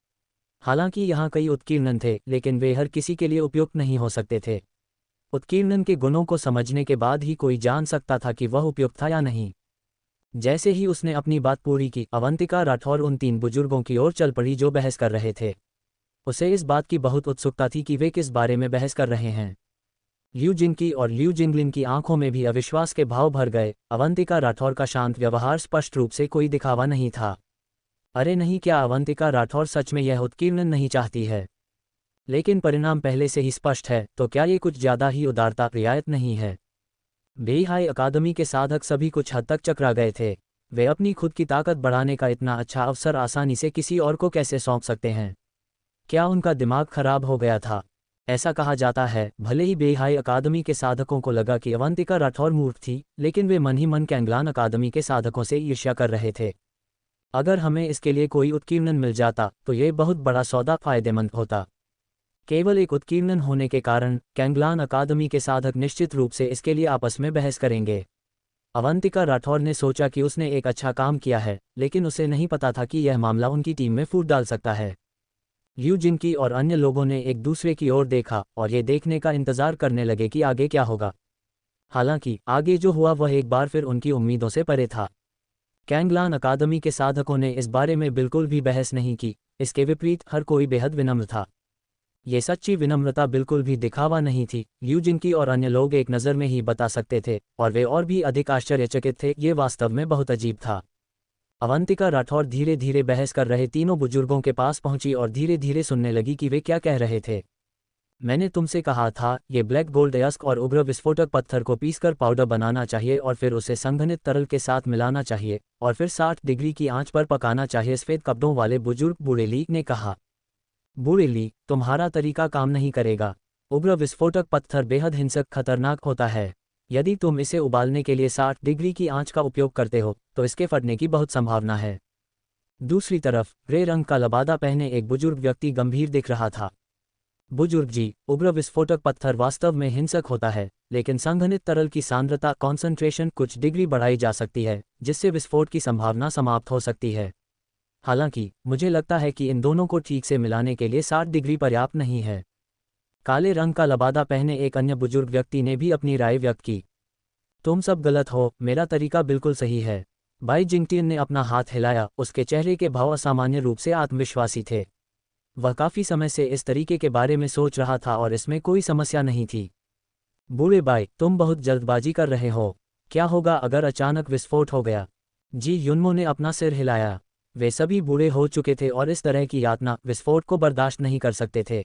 [SPEAKER 1] हालांकि यहाँ कई उत्कीर्णन थे, लेकिन वे हर किसी के लिए उपयुक्त नहीं हो सकते थे। उत्कीर्णन के गुणों को समझने के बाद ही कोई जान सकता था कि वह उपयुक्त था या नहीं। जैसे ही उसने अपनी बात पूरी की, अवंतिका राठौर उन 3 बुजुर्गों की ओर चल पड़ी जो बहस कर रहे थे। उसे इस बात की बहुत उत्सुकता थी कि वे किस बारे में बहस कर रहे हैं। लिu जिंकी और लिu जिंगलिन की आंखों में भी अविश्वास के भाव भर गए। अवंतिका राठौर का शांत व्यवहार स्पष्ट रूप से कोई दिखावा नहीं था। अरे नहीं, क्या अवंतिका राठौर सच में यह उत्कीर्णन नहीं चाहती है? लेकिन परिणाम पहले से ही स्पष्ट है, तो क्या ये कुछ ज़्यादा ही उदारता रियायत नहीं है? बेहाई अकादमी के साधक सभी कुछ हद तक चकरा गए थे। वे अपनी खुद की ताकत बढ़ाने का इतना अच्छा अवसर आसानी से किसी और को कैसे सौंप सकते हैं? क्या उनका दिमाग खराब हो गया था? ऐसा कहा जाता है, भले ही बेहाई अकादमी के साधकों को लगा कि अवंतिका राठौर मूर्ख थी, लेकिन वे मन ही मन कैंगलान अकादमी के साधकों से ईर्ष्या कर रहे थे। अगर हमें इसके लिए कोई उत्कीर्णन मिल जाता तो ये बहुत बड़ा सौदा फायदेमंद होता। केवल एक उत्कीर्णन होने के कारण कैंगलान अकादमी के साधक निश्चित रूप से इसके लिए आपस में बहस करेंगे। अवंतिका राठौर ने सोचा कि उसने एक अच्छा काम किया है, लेकिन उसे नहीं पता था कि यह मामला उनकी टीम में फूट डाल सकता है। लिu जिंकी और अन्य लोगों ने एक दूसरे की ओर देखा और ये देखने का इंतजार करने लगे कि आगे क्या होगा। हालांकि आगे जो हुआ वह एक बार फिर उनकी उम्मीदों से परे था। कैंगलान अकादमी के साधकों ने इस बारे में बिल्कुल भी बहस नहीं की। इसके विपरीत हर कोई बेहद विनम्र था। ये सच्ची विनम्रता बिल्कुल भी दिखावा नहीं थी। लिu जिंकी और अन्य लोग एक नज़र में ही बता सकते थे, और वे और भी अधिक आश्चर्यचकित थे। ये वास्तव में बहुत अजीब था। अवंतिका राठौर धीरे धीरे बहस कर रहे तीनों बुजुर्गों के पास पहुंची और धीरे धीरे सुनने लगी कि वे क्या कह रहे थे। मैंने तुमसे कहा था, ये ब्लैक गोल्ड अयस्क और उग्र विस्फोटक पत्थर को पीसकर पाउडर बनाना चाहिए और फिर उसे संघनित तरल के साथ मिलाना चाहिए और फिर 60 डिग्री की आंच पर पकाना चाहिए, सफ़ेद कपड़ों वाले बुजुर्ग बूढ़े ली ने कहा। बूढ़े ली, तुम्हारा तरीका काम नहीं करेगा। उग्र विस्फोटक पत्थर बेहद हिंसक खतरनाक होता है। यदि तुम इसे उबालने के लिए 60 डिग्री की आंच का उपयोग करते हो तो इसके फटने की बहुत संभावना है। दूसरी तरफ ग्रे रंग का लबादा पहने एक बुजुर्ग व्यक्ति गंभीर दिख रहा था। बुजुर्ग जी, उग्र विस्फोटक पत्थर वास्तव में हिंसक होता है, लेकिन संघनित तरल की सांद्रता कॉन्सेंट्रेशन कुछ डिग्री बढ़ाई जा सकती है, जिससे विस्फोट की संभावना समाप्त हो सकती है। हालांकि मुझे लगता है कि इन दोनों को ठीक से मिलाने के लिए 60 डिग्री पर्याप्त नहीं है। काले रंग का लबादा पहने एक अन्य बुजुर्ग व्यक्ति ने भी अपनी राय व्यक्त की। तुम सब गलत हो, मेरा तरीका बिल्कुल सही है। बाई जिंगटियन ने अपना हाथ हिलाया। उसके चेहरे के भाव असामान्य रूप से आत्मविश्वासी थे। वह काफ़ी समय से इस तरीके के बारे में सोच रहा था और इसमें कोई समस्या नहीं थी। बूढ़े बाई, तुम बहुत जल्दबाजी कर रहे हो। क्या होगा अगर अचानक विस्फोट हो गया? जी युनमो ने अपना सिर हिलाया। वे सभी बूढ़े हो चुके थे और इस तरह की यातना विस्फोट को बर्दाश्त नहीं कर सकते थे।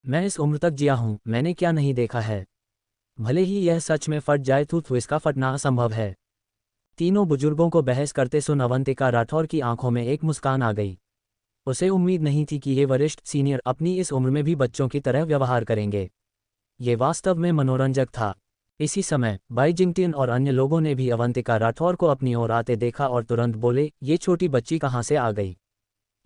[SPEAKER 1] मैं इस उम्र तक जिया हूं, मैंने क्या नहीं देखा है। भले ही यह सच में फट जाए तो इसका फटना असंभव है। तीनों बुजुर्गों को बहस करते सुन अवंतिका राठौर की आंखों में एक मुस्कान आ गई। उसे उम्मीद नहीं थी कि ये वरिष्ठ सीनियर अपनी इस उम्र में भी बच्चों की तरह व्यवहार करेंगे। ये वास्तव में मनोरंजक था। इसी समय बाई जिंगटिन और अन्य लोगों ने भी अवंतिका राठौर को अपनी ओर आते देखा और तुरंत बोले, ये छोटी बच्ची कहाँ से आ गई?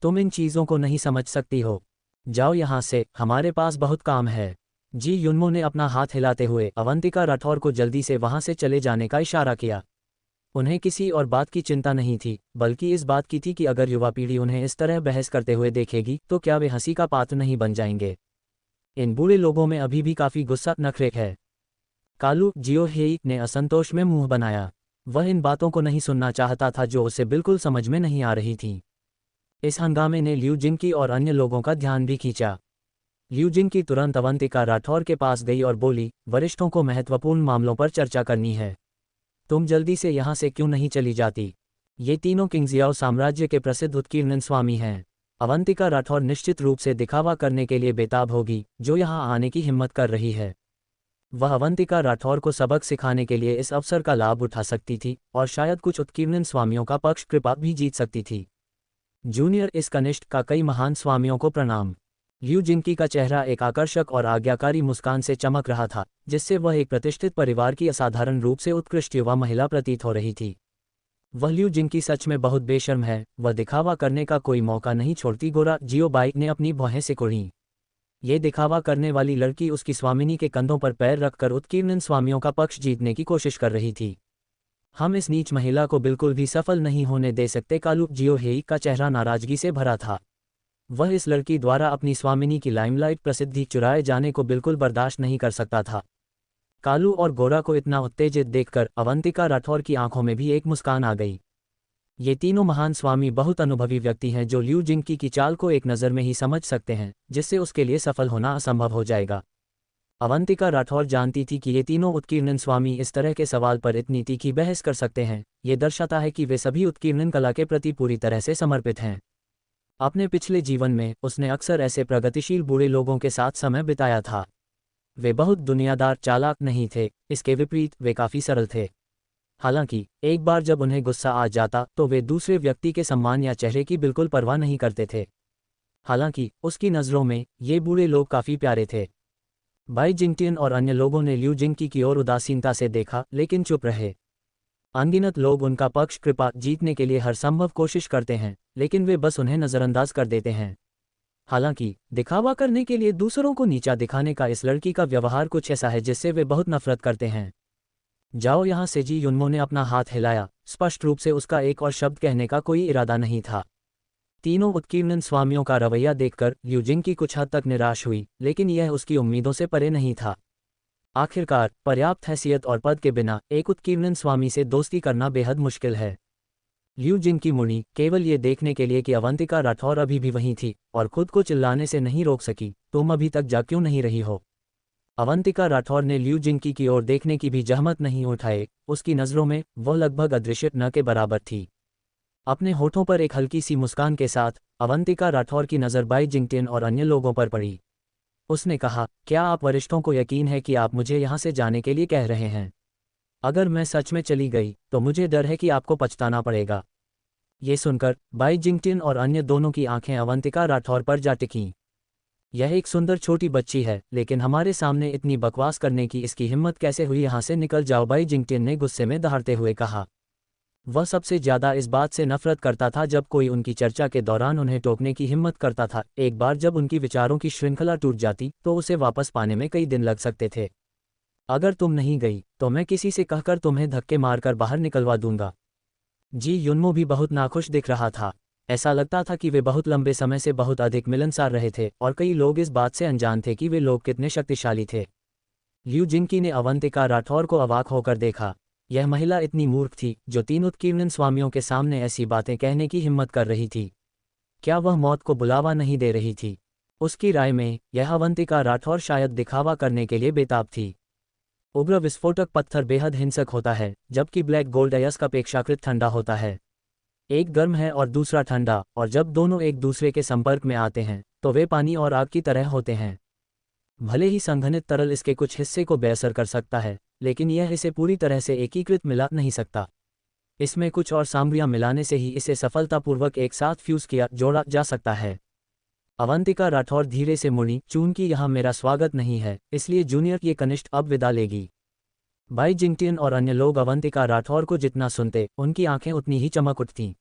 [SPEAKER 1] तुम इन चीज़ों को नहीं समझ सकती हो। जाओ यहाँ से, हमारे पास बहुत काम है। जी युनमो ने अपना हाथ हिलाते हुए अवंतिका राठौर को जल्दी से वहाँ से चले जाने का इशारा किया। उन्हें किसी और बात की चिंता नहीं थी, बल्कि इस बात की थी कि अगर युवा पीढ़ी उन्हें इस तरह बहस करते हुए देखेगी तो क्या वे हंसी का पात्र नहीं बन जाएंगे। इन बूढ़े लोगों में अभी भी काफ़ी गुस्सा नखरे है। कालू जियो हेई ने असंतोष में मुंह बनाया। वह इन बातों को नहीं सुनना चाहता था जो उसे बिल्कुल समझ में नहीं आ रही थी। इस हंगामे ने लिू जिंकी और अन्य लोगों का ध्यान भी खींचा। लिू जिंकी तुरंत अवंतिका राठौर के पास गई और बोली, वरिष्ठों को महत्वपूर्ण मामलों पर चर्चा करनी है। तुम जल्दी से यहाँ से क्यों नहीं चली जाती? ये तीनों किंगजियाओ साम्राज्य के प्रसिद्ध उत्कीर्णन स्वामी हैं। अवंतिका राठौर निश्चित रूप से दिखावा करने के लिए बेताब होगी, जो यहाँ आने की हिम्मत कर रही है। वह अवंतिका राठौर को सबक सिखाने के लिए इस अवसर का लाभ उठा सकती थी और शायद कुछ उत्कीर्णन स्वामियों का पक्ष कृपा भी जीत सकती थी। जूनियर इस कनिष्ठ का कई महान स्वामियों को प्रणाम। लिू जिंकी का चेहरा एक आकर्षक और आज्ञाकारी मुस्कान से चमक रहा था, जिससे वह एक प्रतिष्ठित परिवार की असाधारण रूप से उत्कृष्ट युवा महिला प्रतीत हो रही थी। वह लिू जिंकी सच में बहुत बेशर्म है, वह दिखावा करने का कोई मौका नहीं छोड़ती। गोरा जियो बाई ने अपनी भौहें सिकुड़ी। ये दिखावा करने वाली लड़की उसकी स्वामिनी के कंधों पर पैर रखकर उत्कीर्णन स्वामियों का पक्ष जीतने की कोशिश कर रही थी। हम इस नीच महिला को बिल्कुल भी सफल नहीं होने दे सकते। कालू जियो हेई का चेहरा नाराजगी से भरा था। वह इस लड़की द्वारा अपनी स्वामिनी की लाइमलाइट प्रसिद्धि चुराए जाने को बिल्कुल बर्दाश्त नहीं कर सकता था। कालू और गोरा को इतना उत्तेजित देखकर अवंतिका राठौर की आंखों में भी एक मुस्कान आ गई। ये तीनों महान स्वामी बहुत अनुभवी व्यक्ति हैं जो लिू जिंकी की चाल को एक नज़र में ही समझ सकते हैं, जिससे उसके लिए सफल होना असंभव हो जाएगा। अवंतिका राठौर जानती थी कि ये तीनों उत्कीर्णन स्वामी इस तरह के सवाल पर इतनी तीखी बहस कर सकते हैं। ये दर्शाता है कि वे सभी उत्कीर्णन कला के प्रति पूरी तरह से समर्पित हैं। अपने पिछले जीवन में उसने अक्सर ऐसे प्रगतिशील बूढ़े लोगों के साथ समय बिताया था। वे बहुत दुनियादार चालाक नहीं थे, इसके विपरीत वे काफ़ी सरल थे। हालांकि एक बार जब उन्हें गुस्सा आ जाता तो वे दूसरे व्यक्ति के सम्मान या चेहरे की बिल्कुल परवाह नहीं करते थे। हालांकि उसकी नज़रों में ये बूढ़े लोग काफ़ी प्यारे थे। बाई जिंगटिन और अन्य लोगों ने लिू जिंकी की ओर उदासीनता से देखा, लेकिन चुप रहे। अनगिनत लोग उनका पक्ष कृपा जीतने के लिए हर संभव कोशिश करते हैं, लेकिन वे बस उन्हें नज़रअंदाज कर देते हैं। हालांकि दिखावा करने के लिए दूसरों को नीचा दिखाने का इस लड़की का व्यवहार कुछ ऐसा है जिससे वे बहुत नफरत करते हैं। जाओ यहाँ से। जी युनमो ने अपना हाथ हिलाया। स्पष्ट रूप से उसका एक और शब्द कहने का कोई इरादा नहीं था। तीनों उत्कीर्णन स्वामियों का रवैया देखकर लिू जिंकी कुछ हद तक निराश हुई, लेकिन यह उसकी उम्मीदों से परे नहीं था। आखिरकार पर्याप्त हैसियत और पद के बिना एक उत्कीर्णन स्वामी से दोस्ती करना बेहद मुश्किल है। लिू जिंकी मुड़ी, केवल ये देखने के लिए कि अवंतिका राठौर अभी भी वहीं थी, और खुद को चिल्लाने से नहीं रोक सकी, तुम अभी तक जा क्यों नहीं रही हो? अवंतिका राठौर ने लिू जिंकी की ओर देखने की भी जहमत नहीं उठाए। उसकी नज़रों में वह लगभग अदृश्य न के बराबर थी। अपने होठों पर एक हल्की सी मुस्कान के साथ अवंतिका राठौर की नज़र बाई जिंगटिन और अन्य लोगों पर पड़ी। उसने कहा, क्या आप वरिष्ठों को यकीन है कि आप मुझे यहाँ से जाने के लिए कह रहे हैं? अगर मैं सच में चली गई तो मुझे डर है कि आपको पछताना पड़ेगा। ये सुनकर बाई जिंगटिन और अन्य दोनों की आंखें अवंतिका राठौर पर जा टिकीं। यह एक सुंदर छोटी बच्ची है, लेकिन हमारे सामने इतनी बकवास करने की इसकी हिम्मत कैसे हुई? यहाँ से निकल जाओ, बाई जिंगटिन ने गुस्से में दहाड़ते हुए कहा। वह सबसे ज्यादा इस बात से नफरत करता था जब कोई उनकी चर्चा के दौरान उन्हें टोकने की हिम्मत करता था। एक बार जब उनकी विचारों की श्रृंखला टूट जाती तो उसे वापस पाने में कई दिन लग सकते थे। अगर तुम नहीं गई तो मैं किसी से कहकर तुम्हें धक्के मारकर बाहर निकलवा दूंगा। जी युनमो भी बहुत नाखुश दिख रहा था। ऐसा लगता था कि वे बहुत लंबे समय से बहुत अधिक मिलनसार रहे थे और कई लोग इस बात से अनजान थे कि वे लोग कितने शक्तिशाली थे। लिू जिंकी ने अवंतिका राठौर को अवाक होकर देखा। यह महिला इतनी मूर्ख थी जो तीन उत्कीर्णन स्वामियों के सामने ऐसी बातें कहने की हिम्मत कर रही थी। क्या वह मौत को बुलावा नहीं दे रही थी? उसकी राय में यह अवंतिका राठौर शायद दिखावा करने के लिए बेताब थी। उग्र विस्फोटक पत्थर बेहद हिंसक होता है, जबकि ब्लैक गोल्ड अयस्क अपेक्षाकृत ठंडा होता है। एक गर्म है और दूसरा ठंडा, और जब दोनों एक दूसरे के संपर्क में आते हैं तो वे पानी और आग की तरह होते हैं। भले ही संघनित तरल इसके कुछ हिस्से को बेअसर कर सकता है, लेकिन यह इसे पूरी तरह से एकीकृत मिला नहीं सकता। इसमें कुछ और सामग्रियां मिलाने से ही इसे सफलतापूर्वक एक साथ फ्यूज किया जोड़ा जा सकता है। अवंतिका राठौर धीरे से मुड़ी, चूंकि यहाँ मेरा स्वागत नहीं है, इसलिए जूनियर ये कनिष्ठ अब विदा लेगी। बाई जिंगटियन और अन्य लोग अवंतिका राठौर को जितना सुनते, उनकी आंखें उतनी ही चमक उठतीं।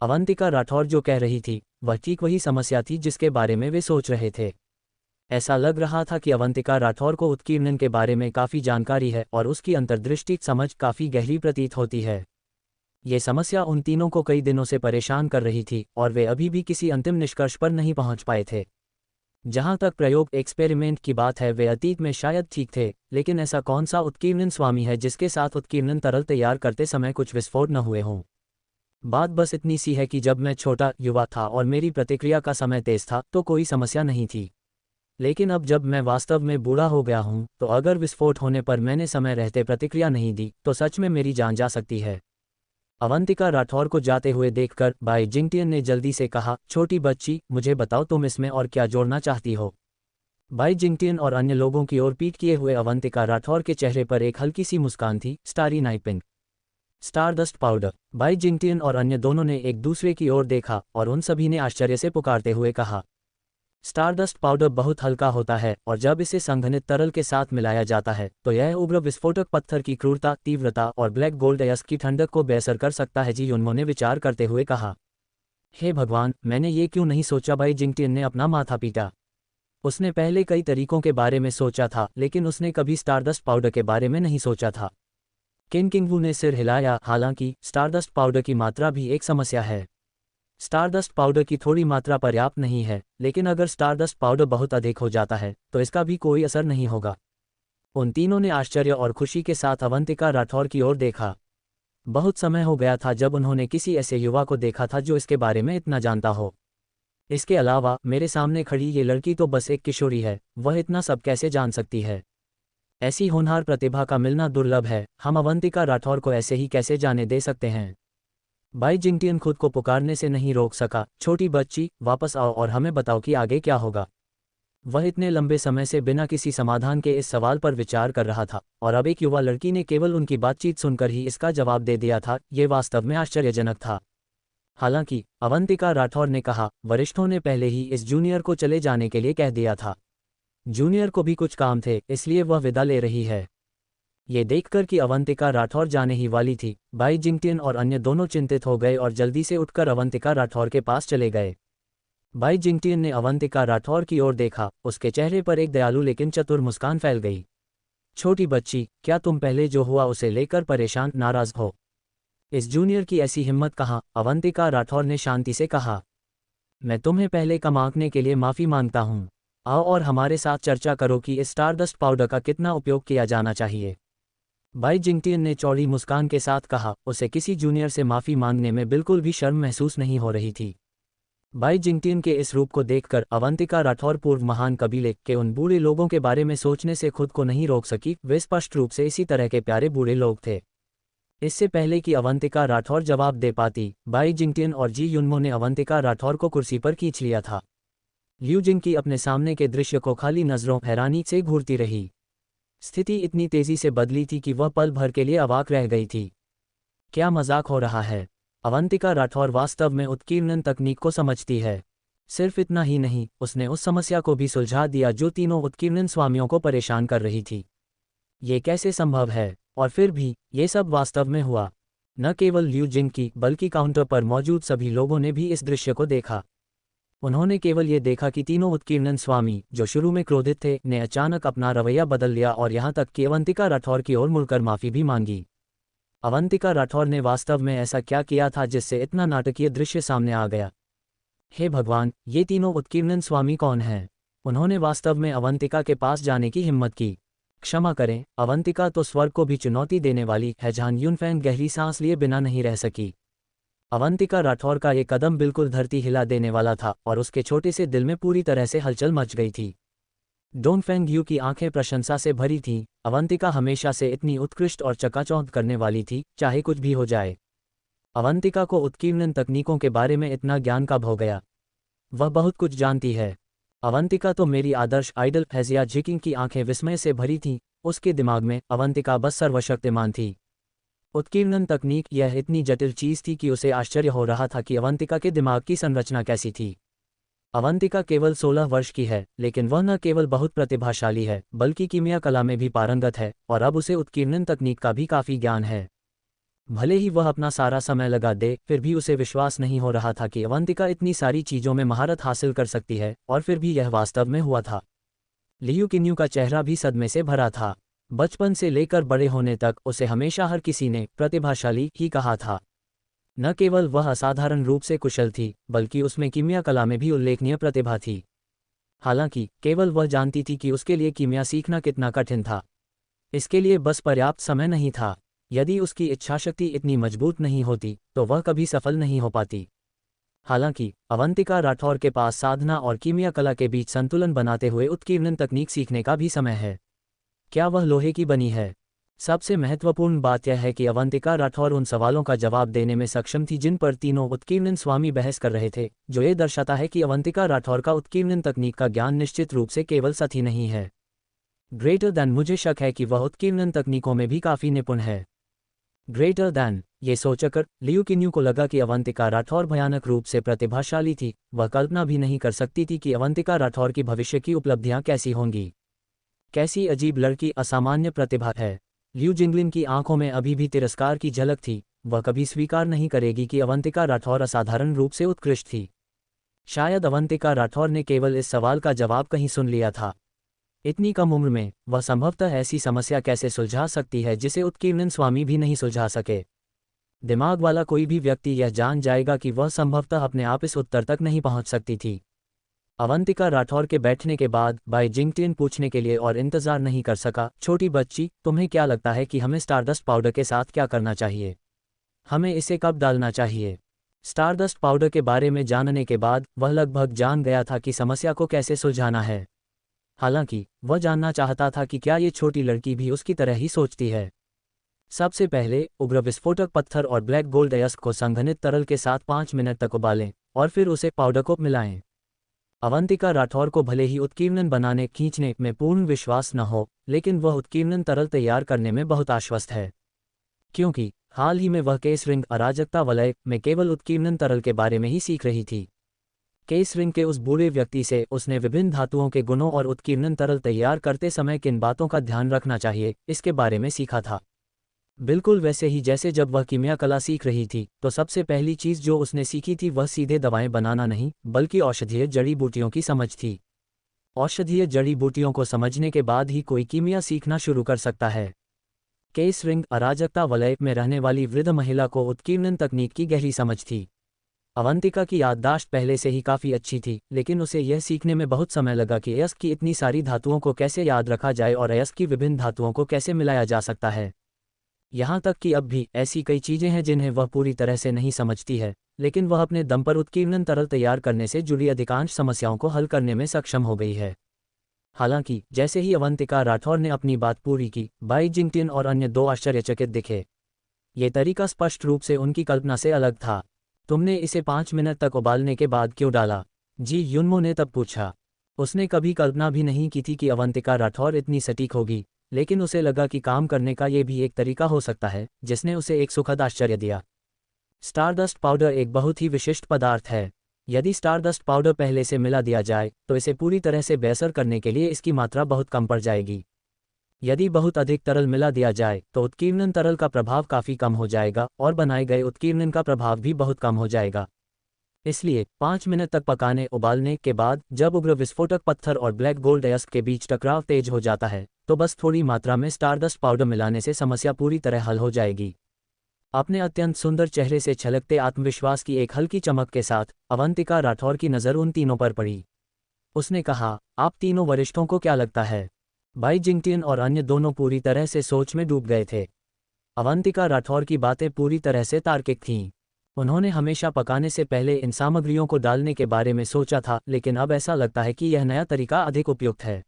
[SPEAKER 1] अवंतिका राठौर जो कह रही थी, वह ठीक वही समस्या थी जिसके बारे में वे सोच रहे थे। ऐसा लग रहा था कि अवंतिका राठौर को उत्कीर्णन के बारे में काफ़ी जानकारी है और उसकी अंतर्दृष्टि समझ काफ़ी गहरी प्रतीत होती है। ये समस्या उन तीनों को कई दिनों से परेशान कर रही थी और वे अभी भी किसी अंतिम निष्कर्ष पर नहीं पहुंच पाए थे। जहां तक प्रयोग एक्सपेरिमेंट की बात है, वे अतीत में शायद ठीक थे, लेकिन ऐसा कौन सा उत्कीर्णन स्वामी है जिसके साथ उत्कीर्णन तरल तैयार करते समय कुछ विस्फोट न हुए हों। बात बस इतनी सी है कि जब मैं छोटा युवा था और मेरी प्रतिक्रिया का समय तेज था तो कोई समस्या नहीं थी, लेकिन अब जब मैं वास्तव में बूढ़ा हो गया हूं, तो अगर विस्फोट होने पर मैंने समय रहते प्रतिक्रिया नहीं दी तो सच में मेरी जान जा सकती है। अवंतिका राठौर को जाते हुए देखकर बाई जिंगटियन ने जल्दी से कहा, छोटी बच्ची, मुझे बताओ तुम इसमें और क्या जोड़ना चाहती हो। बाई जिंगटियन और अन्य लोगों की ओर पीठ किए हुए अवंतिका राठौर के चेहरे पर एक हल्की सी मुस्कान थी। Starry night pink stardust powder. Bai Jingtian और अन्य दोनों ने एक दूसरे की ओर देखा और उन सभी ने आश्चर्य से पुकारते हुए कहा, स्टारडस्ट पाउडर बहुत हल्का होता है और जब इसे संघनित तरल के साथ मिलाया जाता है तो यह उग्र विस्फोटक पत्थर की क्रूरता, तीव्रता और ब्लैक गोल्ड अयस्क की ठंडक को बेअसर कर सकता है। जी युनमो ने विचार करते हुए कहा, हे भगवान, मैंने ये क्यों नहीं सोचा। बाई जिंगटियन ने अपना माथा पीटा। उसने पहले कई तरीकों के बारे में सोचा था, लेकिन उसने कभी स्टारडस्ट पाउडर के बारे में नहीं सोचा था। किन किंगवू ने सिर हिलाया। हालांकि स्टारडस्ट पाउडर की मात्रा भी एक समस्या है। स्टारडस्ट पाउडर की थोड़ी मात्रा पर्याप्त नहीं है, लेकिन अगर स्टारडस्ट पाउडर बहुत अधिक हो जाता है तो इसका भी कोई असर नहीं होगा। उन तीनों ने आश्चर्य और खुशी के साथ अवंतिका राठौर की ओर देखा। बहुत समय हो गया था जब उन्होंने किसी ऐसे युवा को देखा था जो इसके बारे में इतना जानता हो। इसके अलावा मेरे सामने खड़ी ये लड़की तो बस एक किशोरी है, वह इतना सब कैसे जान सकती है। ऐसी होनहार प्रतिभा का मिलना दुर्लभ है। हम अवंतिका राठौर को ऐसे ही कैसे जाने दे सकते हैं। बाई जिंगटियन खुद को पुकारने से नहीं रोक सका, छोटी बच्ची, वापस आओ और हमें बताओ कि आगे क्या होगा। वह इतने लंबे समय से बिना किसी समाधान के इस सवाल पर विचार कर रहा था और अब एक युवा लड़की ने केवल उनकी बातचीत सुनकर ही इसका जवाब दे दिया था। ये वास्तव में आश्चर्यजनक था। हालांकि अवंतिका राठौर ने कहा, वरिष्ठों ने पहले ही इस जूनियर को चले जाने के लिए कह दिया था। जूनियर को भी कुछ काम थे, इसलिए वह विदा ले रही है। ये देखकर कि अवंतिका राठौर जाने ही वाली थी, बाई जिंगटियन और अन्य दोनों चिंतित हो गए और जल्दी से उठकर अवंतिका राठौर के पास चले गए। बाई जिंगटियन ने अवंतिका राठौर की ओर देखा, उसके चेहरे पर एक दयालु लेकिन चतुर मुस्कान फैल गई। छोटी बच्ची, क्या तुम पहले जो हुआ उसे लेकर परेशान नाराज हो। इस जूनियर की ऐसी हिम्मत कहाँ। अवंतिका राठौर ने शांति से कहा, मैं तुम्हें पहले कम आंकने के लिए माफ़ी मांगता हूँ। आओ और हमारे साथ चर्चा करो कि इस स्टारडस्ट पाउडर का कितना उपयोग किया जाना चाहिए। बाई जिंगटियन ने चौड़ी मुस्कान के साथ कहा, उसे किसी जूनियर से माफ़ी मांगने में बिल्कुल भी शर्म महसूस नहीं हो रही थी। बाई जिंगटियन के इस रूप को देखकर अवंतिका राठौर पूर्व महान कबीले के उन बूढ़े लोगों के बारे में सोचने से खुद को नहीं रोक सकी। वे स्पष्ट रूप से इसी तरह के प्यारे बूढ़े लोग थे। इससे पहले कि अवंतिका राठौर जवाब दे पाती, बाई जिंगटियन और जी युनमो ने अवंतिका राठौर को कुर्सी पर खींच लिया था। ल्यू जिंगकी अपने सामने के दृश्य को खाली नजरों हैरानी से घूरती रही। स्थिति इतनी तेजी से बदली थी कि वह पल भर के लिए अवाक रह गई थी। क्या मजाक हो रहा है। अवंतिका राठौर वास्तव में उत्कीर्णन तकनीक को समझती है। सिर्फ इतना ही नहीं, उसने उस समस्या को भी सुलझा दिया जो तीनों उत्कीर्णन स्वामियों को परेशान कर रही थी। ये कैसे संभव है। और फिर भी ये सब वास्तव में हुआ। न केवल ल्यू जिंगकी बल्कि काउंटर पर मौजूद सभी लोगों ने भी इस दृश्य को देखा। उन्होंने केवल ये देखा कि तीनों उत्कीर्णन स्वामी, जो शुरू में क्रोधित थे, ने अचानक अपना रवैया बदल लिया और यहाँ तक कि अवंतिका राठौर की ओर मुड़कर माफ़ी भी मांगी। अवंतिका राठौर ने वास्तव में ऐसा क्या किया था जिससे इतना नाटकीय दृश्य सामने आ गया। हे भगवान, ये तीनों उत्कीर्णन स्वामी कौन हैं। उन्होंने वास्तव में अवंतिका के पास जाने की हिम्मत की। क्षमा करें, अवंतिका तो स्वर्ग को भी चुनौती देने वाली है। जान युनफैंग गहरी सांस लिए बिना नहीं रह सकी। अवंतिका राठौर का ये कदम बिल्कुल धरती हिला देने वाला था और उसके छोटे से दिल में पूरी तरह से हलचल मच गई थी। डोंगफेंग यू की आंखें प्रशंसा से भरी थीं। अवंतिका हमेशा से इतनी उत्कृष्ट और चकाचौंध करने वाली थी, चाहे कुछ भी हो जाए। अवंतिका को उत्कीर्णन तकनीकों के बारे में इतना ज्ञान कब हो गया। वह बहुत कुछ जानती है। अवंतिका तो मेरी आदर्श आइडल फैजिया झिकिंग की आंखें विस्मय से भरी थीं। उसके दिमाग में अवंतिका बस सर्वशक्तिमान थी। उत्कीर्णन तकनीक यह इतनी जटिल चीज थी कि उसे आश्चर्य हो रहा था कि अवंतिका के दिमाग की संरचना कैसी थी। अवंतिका केवल 16 वर्ष की है, लेकिन वह न केवल बहुत प्रतिभाशाली है बल्कि कीमिया कला में भी पारंगत है और अब उसे उत्कीर्णन तकनीक का भी काफी ज्ञान है। भले ही वह अपना सारा समय लगा दे, फिर भी उसे विश्वास नहीं हो रहा था कि अवंतिका इतनी सारी चीजों में महारत हासिल कर सकती है, और फिर भी यह वास्तव में हुआ था। लियू किन्यू का चेहरा भी सदमे से भरा था। बचपन से लेकर बड़े होने तक उसे हमेशा हर किसी ने प्रतिभाशाली ही कहा था। न केवल वह असाधारण रूप से कुशल थी, बल्कि उसमें कीमिया कला में भी उल्लेखनीय प्रतिभा थी। हालांकि केवल वह जानती थी कि उसके लिए कीमिया सीखना कितना कठिन था। इसके लिए बस पर्याप्त समय नहीं था। यदि उसकी इच्छाशक्ति इतनी मजबूत नहीं होती तो वह कभी सफल नहीं हो पाती। हालांकि अवंतिका राठौर के पास साधना और कीमिया कला के बीच संतुलन बनाते हुए उत्कीर्णन तकनीक सीखने का भी समय है। क्या वह लोहे की बनी है? सबसे महत्वपूर्ण बात यह है कि अवंतिका राठौर उन सवालों का जवाब देने में सक्षम थी जिन पर तीनों उत्कीर्णन स्वामी बहस कर रहे थे, जो ये दर्शाता है कि अवंतिका राठौर का उत्कीर्णन तकनीक का ज्ञान निश्चित रूप से केवल सच ही नहीं है, ग्रेटर दैन मुझे शक है कि वह उत्कीर्णन तकनीकों में भी काफी निपुण है। ग्रेटर दैन, ये सोचकर लियू किन्यू को लगा कि अवंतिका राठौर भयानक रूप से प्रतिभाशाली थी। वह कल्पना भी नहीं कर सकती थी कि अवंतिका राठौर की भविष्य की उपलब्धियां कैसी होंगी। कैसी अजीब लड़की, असामान्य प्रतिभा है। लियू जिंगलिन की आंखों में अभी भी तिरस्कार की झलक थी। वह कभी स्वीकार नहीं करेगी कि अवंतिका राठौर असाधारण रूप से उत्कृष्ट थी। शायद अवंतिका राठौर ने केवल इस सवाल का जवाब कहीं सुन लिया था। इतनी कम उम्र में वह संभवतः ऐसी समस्या कैसे सुलझा सकती है जिसे उत्कीर्णन स्वामी भी नहीं सुलझा सके। दिमाग वाला कोई भी व्यक्ति यह जान जाएगा कि वह संभवतः अपने आप इस उत्तर तक नहीं पहुंच सकती थी। अवंतिका राठौर के बैठने के बाद बाई जिंगटिन पूछने के लिए और इंतजार नहीं कर सका। छोटी बच्ची, तुम्हें क्या लगता है कि हमें स्टारडस्ट पाउडर के साथ क्या करना चाहिए? हमें इसे कब डालना चाहिए? स्टारडस्ट पाउडर के बारे में जानने के बाद वह लगभग जान गया था कि समस्या को कैसे सुलझाना है। हालांकि वह जानना चाहता था कि क्या ये छोटी लड़की भी उसकी तरह ही सोचती है। सबसे पहले उग्र विस्फोटक पत्थर और ब्लैक गोल्ड अयस्क को संघनित तरल के साथ 5 मिनट तक उबालें और फिर उसे पाउडर को मिलाएं। अवंतिका राठौर को भले ही उत्कीर्णन बनाने खींचने में पूर्ण विश्वास न हो, लेकिन वह उत्कीर्णन तरल तैयार करने में बहुत आश्वस्त है, क्योंकि हाल ही में वह केस रिंग अराजकता वलय में केवल उत्कीर्णन तरल के बारे में ही सीख रही थी। केस रिंग के उस बूढ़े व्यक्ति से उसने विभिन्न धातुओं के गुणों और उत्कीर्णन तरल तैयार करते समय किन बातों का ध्यान रखना चाहिए इसके बारे में सीखा था। बिल्कुल वैसे ही जैसे जब वह कीमिया कला सीख रही थी, तो सबसे पहली चीज जो उसने सीखी थी वह सीधे दवाएं बनाना नहीं, बल्कि औषधीय जड़ी बूटियों की समझ थी। औषधीय जड़ी बूटियों को समझने के बाद ही कोई कीमिया सीखना शुरू कर सकता है। केस रिंग अराजकता वलय में रहने वाली वृद्ध महिला को उत्कीर्णन तकनीक की गहरी समझ थी। अवंतिका की याददाश्त पहले से ही काफी अच्छी थी, लेकिन उसे यह सीखने में बहुत समय लगा कि अयस्क की इतनी सारी धातुओं को कैसे याद रखा जाए और अयस्क की विभिन्न धातुओं को कैसे मिलाया जा सकता है। यहाँ तक कि अब भी ऐसी कई चीजें हैं जिन्हें वह पूरी तरह से नहीं समझती है, लेकिन वह अपने दम पर उत्कीर्णन तरल तैयार करने से जुड़ी अधिकांश समस्याओं को हल करने में सक्षम हो गई है। हालांकि जैसे ही अवंतिका राठौर ने अपनी बात पूरी की, बाई जिंगटिन और अन्य दो आश्चर्यचकित दिखे। ये तरीका स्पष्ट रूप से उनकी कल्पना से अलग था। तुमने इसे 5 मिनट तक उबालने के बाद क्यों डाला? जी युनमो ने तब पूछा। उसने कभी कल्पना भी नहीं की थी कि अवंतिका राठौर इतनी सटीक होगी, लेकिन उसे लगा कि काम करने का ये भी एक तरीका हो सकता है, जिसने उसे एक सुखद आश्चर्य दिया। स्टारडस्ट पाउडर एक बहुत ही विशिष्ट पदार्थ है। यदि स्टारडस्ट पाउडर पहले से मिला दिया जाए तो इसे पूरी तरह से बेअसर करने के लिए इसकी मात्रा बहुत कम पड़ जाएगी। यदि बहुत अधिक तरल मिला दिया जाए तो उत्कीर्णन तरल का प्रभाव काफी कम हो जाएगा और बनाए गए उत्कीर्णन का प्रभाव भी बहुत कम हो जाएगा। इसलिए 5 मिनट तक पकाने उबालने के बाद जब उग्र विस्फोटक पत्थर और ब्लैक गोल्ड अयस्क के बीच टकराव तेज हो जाता है, तो बस थोड़ी मात्रा में स्टारडस्ट पाउडर मिलाने से समस्या पूरी तरह हल हो जाएगी। अपने अत्यंत सुंदर चेहरे से छलकते आत्मविश्वास की एक हल्की चमक के साथ अवंतिका राठौर की नज़र उन तीनों पर पड़ी। उसने कहा, आप तीनों वरिष्ठों को क्या लगता है? बाई जिंगटिन और अन्य दोनों पूरी तरह से सोच में डूब गए थे। अवंतिका राठौर की बातें पूरी तरह से तार्किक थीं। उन्होंने हमेशा पकाने से पहले इन सामग्रियों को डालने के बारे में सोचा था, लेकिन अब ऐसा लगता है कि यह नया तरीका अधिक उपयुक्त है।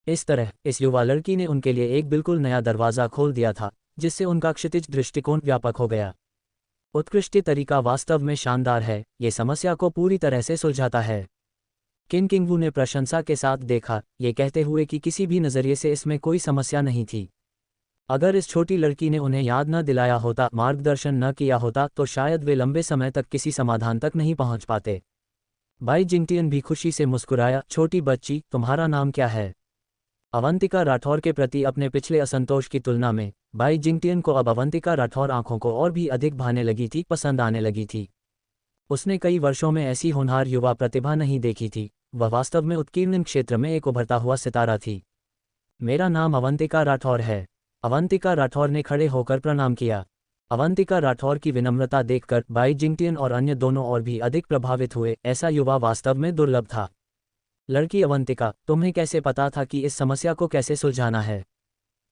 [SPEAKER 1] इस तरह इस युवा लड़की ने उनके लिए एक बिल्कुल नया दरवाज़ा खोल दिया था, जिससे उनका क्षितिज दृष्टिकोण व्यापक हो गया। उत्कृष्ट तरीका वास्तव में शानदार है, ये समस्या को पूरी तरह से सुलझाता है। किन किंगवू ने प्रशंसा के साथ देखा, ये कहते हुए कि किसी भी नज़रिए से इसमें कोई समस्या नहीं थी। अगर इस छोटी लड़की ने उन्हें याद न दिलाया होता, मार्गदर्शन न किया होता, तो शायद वे लंबे समय तक किसी समाधान तक नहीं पहुंच पाते। भाई जिंगटियन भी खुशी से मुस्कुराया। छोटी बच्ची, तुम्हारा नाम क्या है? अवंतिका राठौर के प्रति अपने पिछले असंतोष की तुलना में भाई जिंगटियन को अब अवंतिका राठौर आंखों को और भी अधिक भाने लगी थी, पसंद आने लगी थी। उसने कई वर्षों में ऐसी होनहार युवा प्रतिभा नहीं देखी थी। वह वास्तव में उत्कीर्णन क्षेत्र में एक उभरता हुआ सितारा थी। मेरा नाम अवंतिका राठौर है। अवंतिका राठौर ने खड़े होकर प्रणाम किया। अवंतिका राठौर की विनम्रता देखकर भाई जिंगटियन और अन्य दोनों और भी अधिक प्रभावित हुए। ऐसा युवा वास्तव में दुर्लभ था। लड़की अवंतिका, तुम्हें कैसे पता था कि इस समस्या को कैसे सुलझाना है?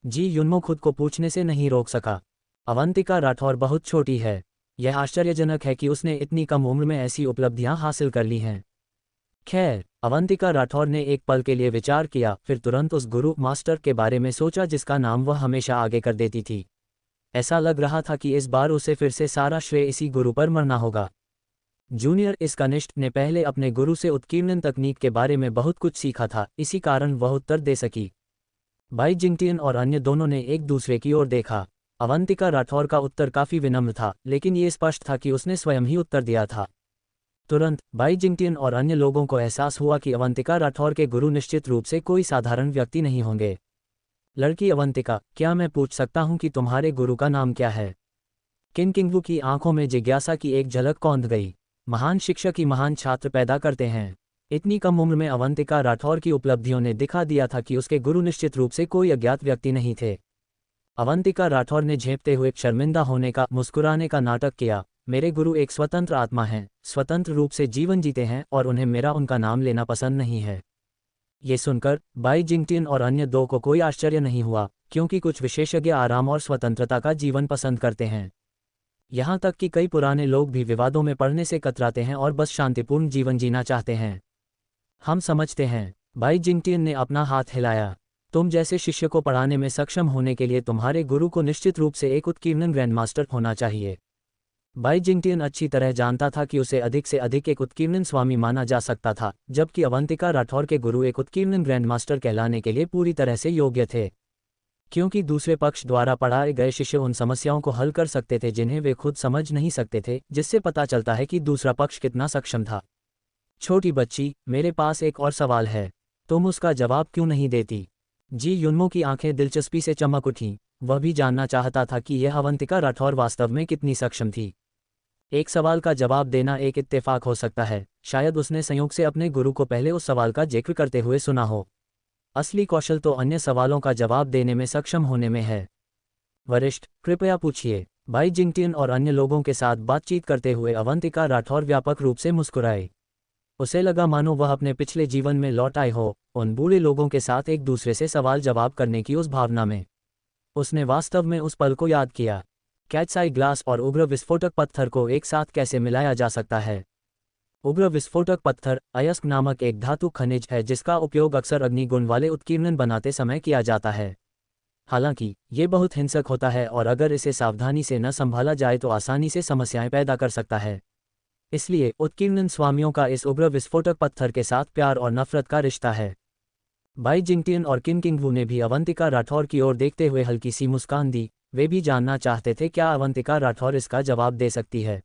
[SPEAKER 1] जी युन्मो खुद को पूछने से नहीं रोक सका। अवंतिका राठौर बहुत छोटी है। यह आश्चर्यजनक है कि उसने इतनी कम उम्र में ऐसी उपलब्धियां हासिल कर ली हैं। खैर, अवंतिका राठौर ने एक पल के लिए विचार किया, फिर तुरंत उस गुरु मास्टर के बारे में सोचा जिसका नाम वह हमेशा आगे कर देती थी। ऐसा लग रहा था कि इस बार उसे फिर से सारा श्रेय इसी गुरु पर मरना होगा। जूनियर इस कनिष्ठ ने पहले अपने गुरु से उत्कीर्णन तकनीक के बारे में बहुत कुछ सीखा था, इसी कारण वह उत्तर दे सकी। भाई जिंगटियन और अन्य दोनों ने एक दूसरे की ओर देखा। अवंतिका राठौर का उत्तर काफी विनम्र था, लेकिन ये स्पष्ट था कि उसने स्वयं ही उत्तर दिया था। तुरंत भाई जिंगटियन और अन्य लोगों को एहसास हुआ कि अवंतिका राठौर के गुरु निश्चित रूप से कोई साधारण व्यक्ति नहीं होंगे। लड़की अवंतिका, क्या मैं पूछ सकता हूं कि तुम्हारे गुरु का नाम क्या है? किन किंगवू की आंखों में जिज्ञासा की एक झलक कौंध गई। महान शिक्षक ही महान छात्र पैदा करते हैं। इतनी कम उम्र में अवंतिका राठौर की उपलब्धियों ने दिखा दिया था कि उसके गुरु निश्चित रूप से कोई अज्ञात व्यक्ति नहीं थे। अवंतिका राठौर ने झेपते हुए शर्मिंदा होने का, मुस्कुराने का नाटक किया। मेरे गुरु एक स्वतंत्र आत्मा हैं, स्वतंत्र रूप से जीवन जीते हैं और उन्हें मेरा उनका नाम लेना पसंद नहीं है। ये सुनकर भाई जिंगटियन और अन्य दो को कोई आश्चर्य नहीं हुआ, क्योंकि कुछ विशेषज्ञ आराम और स्वतंत्रता का जीवन पसंद करते हैं। यहाँ तक कि कई पुराने लोग भी विवादों में पड़ने से कतराते हैं और बस शांतिपूर्ण जीवन जीना चाहते हैं। हम समझते हैं। भाई जिंगटियन ने अपना हाथ हिलाया। तुम जैसे शिष्य को पढ़ाने में सक्षम होने के लिए तुम्हारे गुरु को निश्चित रूप से एक उत्कीर्णन ग्रैंडमास्टर होना चाहिए। भाई जिंगटियन अच्छी तरह जानता था कि उसे अधिक से अधिक एक उत्कीर्णन स्वामी माना जा सकता था, जबकि अवंतिका राठौर के गुरु एक उत्कीर्णन ग्रैंडमास्टर कहलाने के लिए पूरी तरह से योग्य थे, क्योंकि दूसरे पक्ष द्वारा पढ़ाए गए शिष्य उन समस्याओं को हल कर सकते थे जिन्हें वे खुद समझ नहीं सकते थे, जिससे पता चलता है कि दूसरा पक्ष कितना सक्षम था। छोटी बच्ची, मेरे पास एक और सवाल है, तुम उसका जवाब क्यों नहीं देती? जी युन्मो की आंखें दिलचस्पी से चमक उठीं। वह भी जानना चाहता था कि यह अवंतिका राठौर वास्तव में कितनी सक्षम थी। एक सवाल का जवाब देना एक इत्तेफाक हो सकता है, शायद उसने संयोग से अपने गुरु को पहले उस सवाल का जिक्र करते हुए सुना हो। असली कौशल तो अन्य सवालों का जवाब देने में सक्षम होने में है। वरिष्ठ, कृपया पूछिए। भाई जिंगटियन और अन्य लोगों के साथ बातचीत करते हुए अवंतिका राठौर व्यापक रूप से मुस्कुराए। उसे लगा मानो वह अपने पिछले जीवन में लौट आए हो, उन बूढ़े लोगों के साथ एक दूसरे से सवाल जवाब करने की उस भावना में। उसने वास्तव में उस पल को याद किया। कैट्स-आई ग्लास और उग्र विस्फोटक पत्थर को एक साथ कैसे मिलाया जा सकता है? उग्र विस्फोटक पत्थर अयस्क नामक एक धातु खनिज है जिसका उपयोग अक्सर अग्निगुण वाले उत्कीर्णन बनाते समय किया जाता है। हालांकि ये बहुत हिंसक होता है और अगर इसे सावधानी से न संभाला जाए तो आसानी से समस्याएं पैदा कर सकता है। इसलिए उत्कीर्णन स्वामियों का इस उग्र विस्फोटक पत्थर के साथ प्यार और नफरत का रिश्ता है। भाई जिंगटियन और किन किंगवू ने भी अवंतिका राठौर की ओर देखते हुए हल्की सी मुस्कान दी। वे भी जानना चाहते थे क्या अवंतिका राठौर इसका जवाब दे सकती है।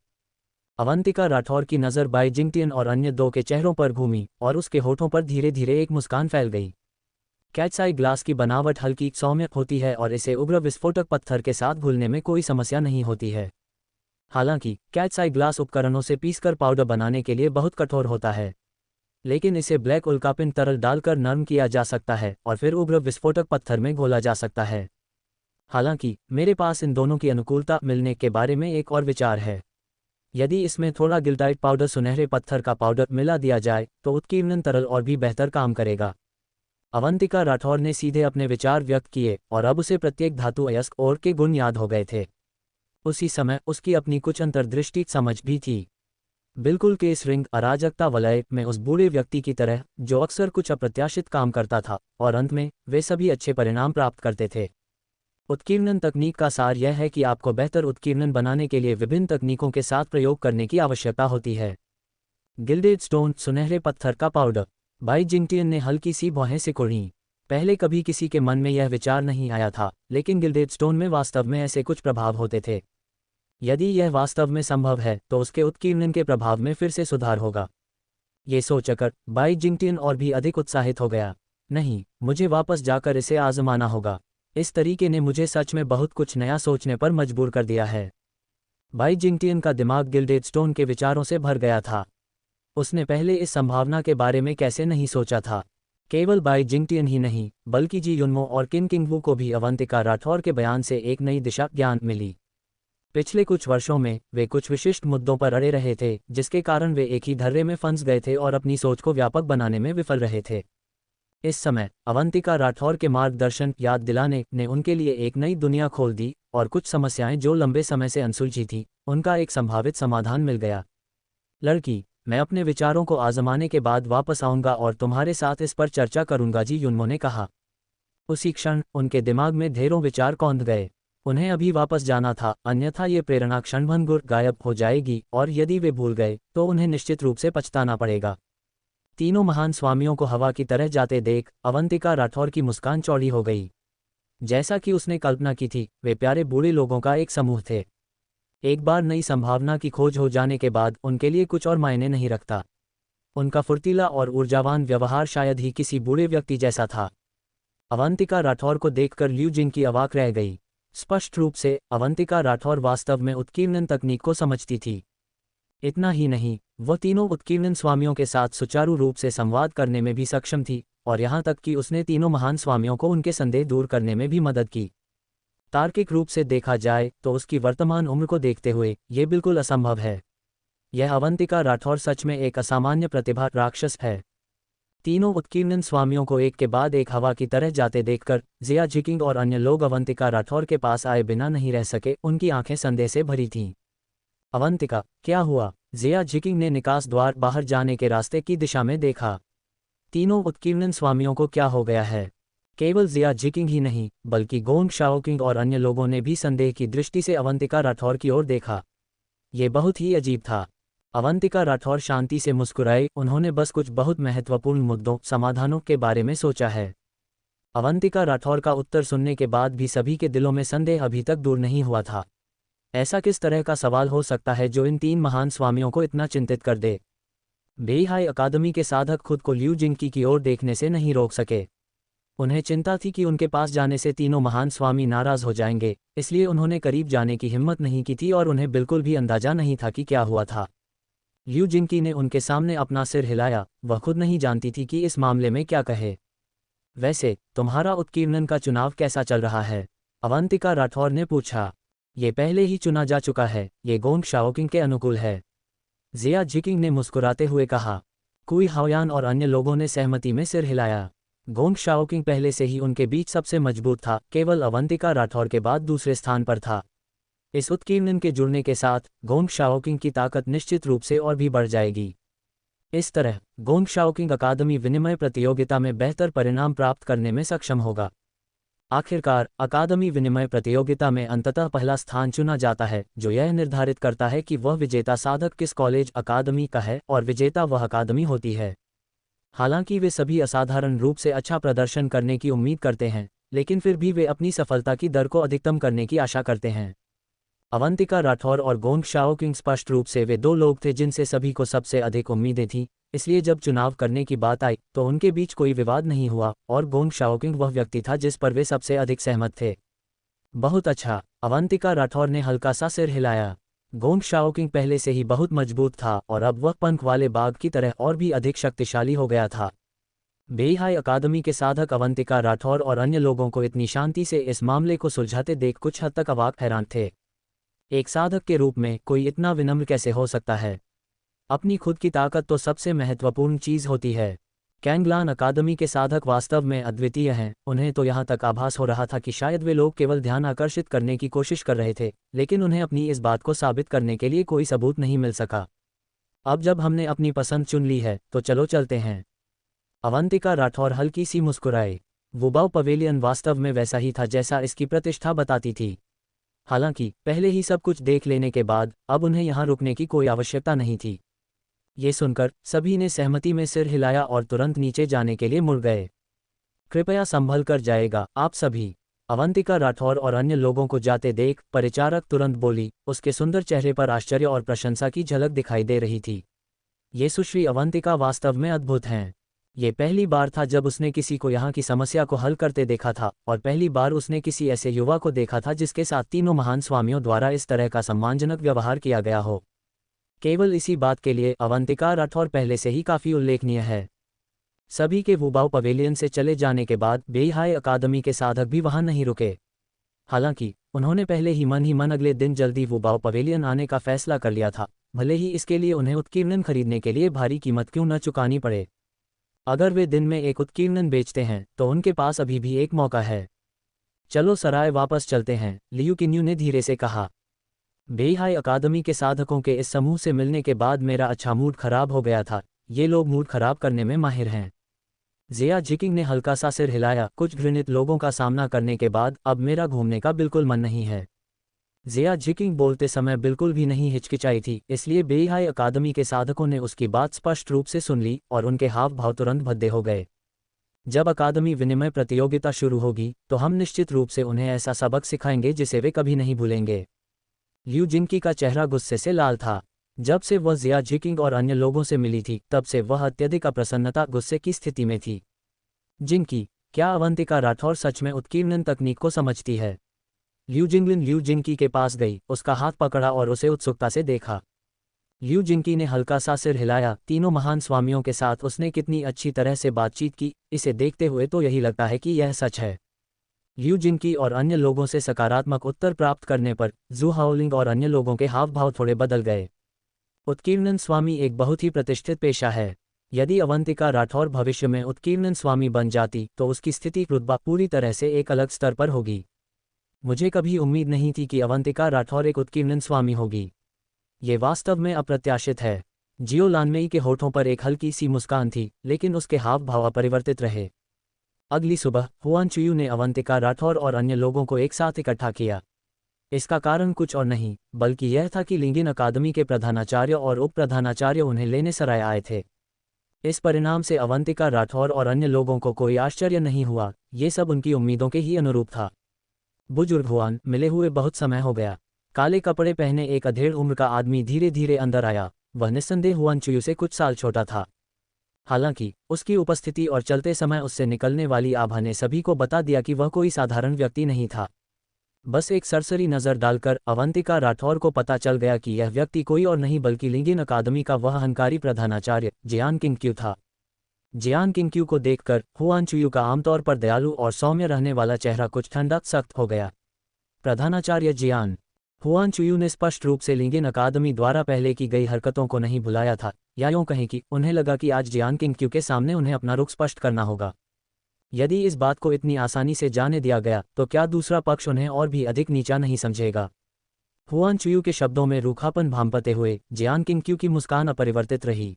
[SPEAKER 1] अवंतिका राठौर की नज़र भाई जिंगटियन और अन्य दो के चेहरों पर घूमी और उसके होठों पर धीरे धीरे एक मुस्कान फैल गई। कैट्स-आई ग्लास की बनावट हल्की सौम्य होती है और इसे उग्र विस्फोटक पत्थर के साथ घुलने में कोई समस्या नहीं होती है। हालांकि कैट्स-आई ग्लास उपकरणों से पीसकर पाउडर बनाने के लिए बहुत कठोर होता है, लेकिन इसे ब्लैक उल्कापिंड तरल डालकर नरम किया जा सकता है और फिर उग्र विस्फोटक पत्थर में घोला जा सकता है। हालांकि मेरे पास इन दोनों की अनुकूलता मिलने के बारे में एक और विचार है। यदि इसमें थोड़ा गिल्टाइट पाउडर सुनहरे पत्थर का पाउडर मिला दिया जाए तो उत्कीर्णन तरल और भी बेहतर काम करेगा। अवंतिका राठौर ने सीधे अपने विचार व्यक्त किए और अब उसे प्रत्येक धातु अयस्क और के गुण याद हो गए थे। उसी समय उसकी अपनी कुछ अंतर्दृष्टि समझ भी थी। बिल्कुल केस रिंग अराजकता वलय में उस बूढ़े व्यक्ति की तरह जो अक्सर कुछ अप्रत्याशित काम करता था और अंत में वे सभी अच्छे परिणाम प्राप्त करते थे। उत्कीर्णन तकनीक का सार यह है कि आपको बेहतर उत्कीर्णन बनाने के लिए विभिन्न तकनीकों के साथ प्रयोग करने की आवश्यकता होती है। गिल्डेड स्टोन सुनहरे पत्थर का पाउडर। भाई जिंगटियन ने हल्की सी भौहें सिकुड़ीं। पहले कभी किसी के मन में यह विचार नहीं आया था, लेकिन गिल्डेड स्टोन में वास्तव में ऐसे कुछ प्रभाव होते थे। यदि यह वास्तव में संभव है तो उसके उत्कीर्णन के प्रभाव में फिर से सुधार होगा। ये सोचकर बाई जिंगटियन और भी अधिक उत्साहित हो गया। नहीं, मुझे वापस जाकर इसे आजमाना होगा। इस तरीके ने मुझे सच में बहुत कुछ नया सोचने पर मजबूर कर दिया है। बाई जिंगटियन का दिमाग गिल्डेड स्टोन के विचारों से भर गया था। उसने पहले इस संभावना के बारे में कैसे नहीं सोचा था। केवल बाई जिंगटियन ही नहीं, बल्कि जी युनमो और किन किंगवू को भी अवंतिका राठौर के बयान से एक नई दिशा ज्ञान मिली। पिछले कुछ वर्षों में वे कुछ विशिष्ट मुद्दों पर अड़े रहे थे, जिसके कारण वे एक ही ढर्रे में फंस गए थे और अपनी सोच को व्यापक बनाने में विफल रहे थे। इस समय अवंतिका राठौर के मार्गदर्शन याद दिलाने ने उनके लिए एक नई दुनिया खोल दी और कुछ समस्याएं जो लंबे समय से अनसुलझी थी, उनका एक संभावित समाधान मिल गया। लड़की, मैं अपने विचारों को आजमाने के बाद वापस आऊंगा और तुम्हारे साथ इस पर चर्चा करूंगा, जी युनमो ने कहा। उसी क्षण उनके दिमाग में ढेरों विचार कौंध गए। उन्हें अभी वापस जाना था, अन्यथा ये प्रेरणा क्षणभंगुर गायब हो जाएगी और यदि वे भूल गए तो उन्हें निश्चित रूप से पछताना पड़ेगा। तीनों महान स्वामियों को हवा की तरह जाते देख अवंतिका राठौर की मुस्कान चौड़ी हो गई। जैसा कि उसने कल्पना की थी, वे प्यारे बूढ़े लोगों का एक समूह थे। एक बार नई संभावना की खोज हो जाने के बाद उनके लिए कुछ और मायने नहीं रखता। उनका फुर्तीला और ऊर्जावान व्यवहार शायद ही किसी बूढ़े व्यक्ति जैसा था। अवंतिका राठौर को देखकर ल्यू जिंग की अवाक रह गई। स्पष्ट रूप से अवंतिका राठौर वास्तव में उत्कीर्णन तकनीक को समझती थी। इतना ही नहीं, वह तीनों उत्कीर्णन स्वामियों के साथ सुचारू रूप से संवाद करने में भी सक्षम थी, और यहाँ तक कि उसने तीनों महान स्वामियों को उनके संदेह दूर करने में भी मदद की। तार्किक रूप से देखा जाए तो उसकी वर्तमान उम्र को देखते हुए ये बिल्कुल असंभव है। यह अवंतिका राठौर सच में एक असामान्य प्रतिभा राक्षस है। तीनों उत्कीर्णन स्वामियों को एक के बाद एक हवा की तरह जाते देखकर जिया जिकिंग और अन्य लोग अवंतिका राठौर के पास आए बिना नहीं रह सके। उनकी आंखें संदेह से भरी थीं। अवंतिका, क्या हुआ? जिया जिकिंग ने निकास द्वार बाहर जाने के रास्ते की दिशा में देखा। तीनों उत्कीर्णन स्वामियों को क्या हो गया है? केवल जिया जिकिंग ही नहीं, बल्कि गोंग शाओकिंग और अन्य लोगों ने भी संदेह की दृष्टि से अवंतिका राठौर की ओर देखा। ये बहुत ही अजीब था। अवंतिका राठौर शांति से मुस्कुराए। उन्होंने बस कुछ बहुत महत्वपूर्ण मुद्दों, समाधानों के बारे में सोचा है। अवंतिका राठौर का उत्तर सुनने के बाद भी सभी के दिलों में संदेह अभी तक दूर नहीं हुआ था। ऐसा किस तरह का सवाल हो सकता है जो इन तीन महान स्वामियों को इतना चिंतित कर दे? बेईहाई अकादमी के साधक खुद को ल्यू जिंग की ओर देखने से नहीं रोक सके। उन्हें चिंता थी कि उनके पास जाने से तीनों महान स्वामी नाराज हो जाएंगे, इसलिए उन्होंने करीब जाने की हिम्मत नहीं की थी और उन्हें बिल्कुल भी अंदाजा नहीं था कि क्या हुआ था। ल्यू जिंग ने उनके सामने अपना सिर हिलाया। वह खुद नहीं जानती थी कि इस मामले में क्या कहे। वैसे तुम्हारा उत्कीर्णन का चुनाव कैसा चल रहा है? अवंतिका राठौर ने पूछा। ये पहले ही चुना जा चुका है। ये गोंग शाओकिंग के अनुकूल है, जिया जिकिंग ने मुस्कुराते हुए कहा। कुई हाओयान और अन्य लोगों ने सहमति में सिर हिलाया। गोंग शाओकिंग पहले से ही उनके बीच सबसे मजबूत था, केवल अवंतिका राठौर के बाद दूसरे स्थान पर था। इस उत्कीर्णन के जुड़ने के साथ गोंग शाओकिंग की ताकत निश्चित रूप से और भी बढ़ जाएगी। इस तरह गोंग शाओकिंग अकादमी विनिमय प्रतियोगिता में बेहतर परिणाम प्राप्त करने में सक्षम होगा। आखिरकार अकादमी विनिमय प्रतियोगिता में अंततः पहला स्थान चुना जाता है, जो यह निर्धारित करता है कि वह विजेता साधक किस कॉलेज अकादमी का है और विजेता वह अकादमी होती है। हालांकि वे सभी असाधारण रूप से अच्छा प्रदर्शन करने की उम्मीद करते हैं, लेकिन फिर भी वे अपनी सफलता की दर को अधिकतम करने की आशा करते हैं। अवंतिका राठौर और गोंग शाओकिंग स्पष्ट रूप से वे दो लोग थे जिनसे सभी को सबसे अधिक उम्मीदें थीं, इसलिए जब चुनाव करने की बात आई तो उनके बीच कोई विवाद नहीं हुआ और गोंग शाओकिंग वह व्यक्ति था जिस पर वे सबसे अधिक सहमत थे। बहुत अच्छा, अवंतिका राठौर ने हल्का सा सिर हिलाया। गोंग शाओकिंग पहले से ही बहुत मजबूत था और अब वह पंख वाले बाघ की तरह और भी अधिक शक्तिशाली हो गया था। बेईहाई अकादमी के साधक अवंतिका राठौर और अन्य लोगों को इतनी शांति से इस मामले को सुलझाते देख कुछ हद तक अवाक हैरान थे। एक साधक के रूप में कोई इतना विनम्र कैसे हो सकता है? अपनी खुद की ताकत तो सबसे महत्वपूर्ण चीज़ होती है। कैंगलान अकादमी के साधक वास्तव में अद्वितीय हैं। उन्हें तो यहाँ तक आभास हो रहा था कि शायद वे लोग केवल ध्यान आकर्षित करने की कोशिश कर रहे थे, लेकिन उन्हें अपनी इस बात को साबित करने के लिए कोई सबूत नहीं मिल सका। अब जब हमने अपनी पसंद चुन ली है तो चलो चलते हैं। अवंतिका राठौर हल्की सी मुस्कुराए। वुबाओ पवेलियन वास्तव में वैसा ही था जैसा इसकी प्रतिष्ठा बताती थी। हालांकि पहले ही सब कुछ देख लेने के बाद अब उन्हें यहाँ रुकने की कोई आवश्यकता नहीं थी। ये सुनकर सभी ने सहमति में सिर हिलाया और तुरंत नीचे जाने के लिए मुड़ गए। कृपया संभल कर जाएगा आप सभी। अवंतिका राठौर और अन्य लोगों को जाते देख परिचारक तुरंत बोली, उसके सुंदर चेहरे पर आश्चर्य और प्रशंसा की झलक दिखाई दे रही थी। ये सुश्री अवंतिका वास्तव में अद्भुत हैं। ये पहली बार था जब उसने किसी को यहाँ की समस्या को हल करते देखा था, और पहली बार उसने किसी ऐसे युवा को देखा था जिसके साथ तीनों महान स्वामियों द्वारा इस तरह का सम्मानजनक व्यवहार किया गया हो। केवल इसी बात के लिए अवंतिका राठौर पहले से ही काफ़ी उल्लेखनीय है। सभी के वुबाओ पवेलियन से चले जाने के बाद बेईहाई अकादमी के साधक भी वहां नहीं रुके। हालांकि उन्होंने पहले ही मन अगले दिन जल्दी वुबाओ पवेलियन आने का फैसला कर लिया था, भले ही इसके लिए उन्हें उत्कीर्णन खरीदने के लिए भारी कीमत क्यों न चुकानी पड़े। अगर वे दिन में एक उत्कीर्णन बेचते हैं तो उनके पास अभी भी एक मौका है। चलो सराय वापस चलते हैं, लियू किन्यू ने धीरे से कहा। बेईहाई अकादमी के साधकों के इस समूह से मिलने के बाद मेरा अच्छा मूड खराब हो गया था। ये लोग मूड खराब करने में माहिर हैं। जिया जिकिंग ने हल्का सा सिर हिलाया। कुछ घृणित लोगों का सामना करने के बाद अब मेरा घूमने का बिल्कुल मन नहीं है। जिया जिकिंग बोलते समय बिल्कुल भी नहीं हिचकिचाई थी, इसलिए बेईहाई अकादमी के साधकों ने उसकी बात स्पष्ट रूप से सुन ली और उनके हाव भाव तुरंत भद्दे हो गए। जब अकादमी विनिमय प्रतियोगिता शुरू होगी तो हम निश्चित रूप से उन्हें ऐसा सबक सिखाएंगे जिसे वे कभी नहीं भूलेंगे। लियू जिंकी का चेहरा गुस्से से लाल था। जब से वह जिया जिकिंग और अन्य लोगों से मिली थी तब से वह अत्यधिक अप्रसन्नता गुस्से की स्थिति में थी। जिंकी, क्या अवंतिका राठौर सच में उत्कीर्णन तकनीक को समझती है? लियू जिंगलिन लियू जिंकी के पास गई, उसका हाथ पकड़ा और उसे उत्सुकता से देखा। लियू जिंकी ने हल्का सा सिर हिलाया। तीनों महान स्वामियों के साथ उसने कितनी अच्छी तरह से बातचीत की, इसे देखते हुए तो यही लगता है कि यह सच है। लियू जिंकी और अन्य लोगों से सकारात्मक उत्तर प्राप्त करने पर जू हाओलिंग और अन्य लोगों के हाव भाव थोड़े बदल गए। उत्कीर्णन स्वामी एक बहुत ही प्रतिष्ठित पेशा है। यदि अवंतिका राठौर भविष्य में उत्कीर्णन स्वामी बन जाती तो उसकी स्थिति रुतबा पूरी तरह से एक अलग स्तर पर होगी। मुझे कभी उम्मीद नहीं थी कि अवंतिका राठौर एक उत्कीर्णन स्वामी होगी। ये वास्तव में अप्रत्याशित है। जियो लानमेई के होठों पर एक हल्की सी मुस्कान थी, लेकिन उसके हाव भाव अपरिवर्तित रहे। अगली सुबह हुआन चुयू ने अवंतिका राठौर और अन्य लोगों को एक साथ इकट्ठा किया। इसका कारण कुछ और नहीं बल्कि यह था कि लिंगिन अकादमी के प्रधानाचार्य और उप प्रधानाचार्य उन्हें लेने सराय आए थे। इस परिणाम से अवंतिका राठौर और अन्य लोगों को कोई आश्चर्य नहीं हुआ, ये सब उनकी उम्मीदों के ही अनुरूप था। बुजुर्ग हुआन, मिले हुए बहुत समय हो गया। काले कपड़े पहने एक अधेड़ उम्र का आदमी धीरे धीरे अंदर आया। वह निस्संदेह हुआन चुयू से कुछ साल छोटा था। हालांकि उसकी उपस्थिति और चलते समय उससे निकलने वाली आभा ने सभी को बता दिया कि वह कोई साधारण व्यक्ति नहीं था। बस एक सरसरी नज़र डालकर अवंतिका राठौर को पता चल गया कि यह व्यक्ति कोई और नहीं बल्कि लिंगिन अकादमी का वह अहंकारी प्रधानाचार्य जियान किंगक्यू था। जियान किंगक्यू को देखकर हुआन चुयू का आमतौर पर दयालु और सौम्य रहने वाला चेहरा कुछ ठंडा सख्त हो गया। प्रधानाचार्य जियान। हुआन चुयू ने स्पष्ट रूप से लिंगिन अकादमी द्वारा पहले की गई हरकतों को नहीं भुलाया था, या यूं कहें कि उन्हें लगा कि आज जियान किंगक्यू के सामने उन्हें अपना रुख स्पष्ट करना होगा। यदि इस बात को इतनी आसानी से जाने दिया गया तो क्या दूसरा पक्ष उन्हें और भी अधिक नीचा नहीं समझेगा? हुआन चुयू के शब्दों में रूखापन भांपते हुए जियान किंगक्यू की मुस्कान अपरिवर्तित रही।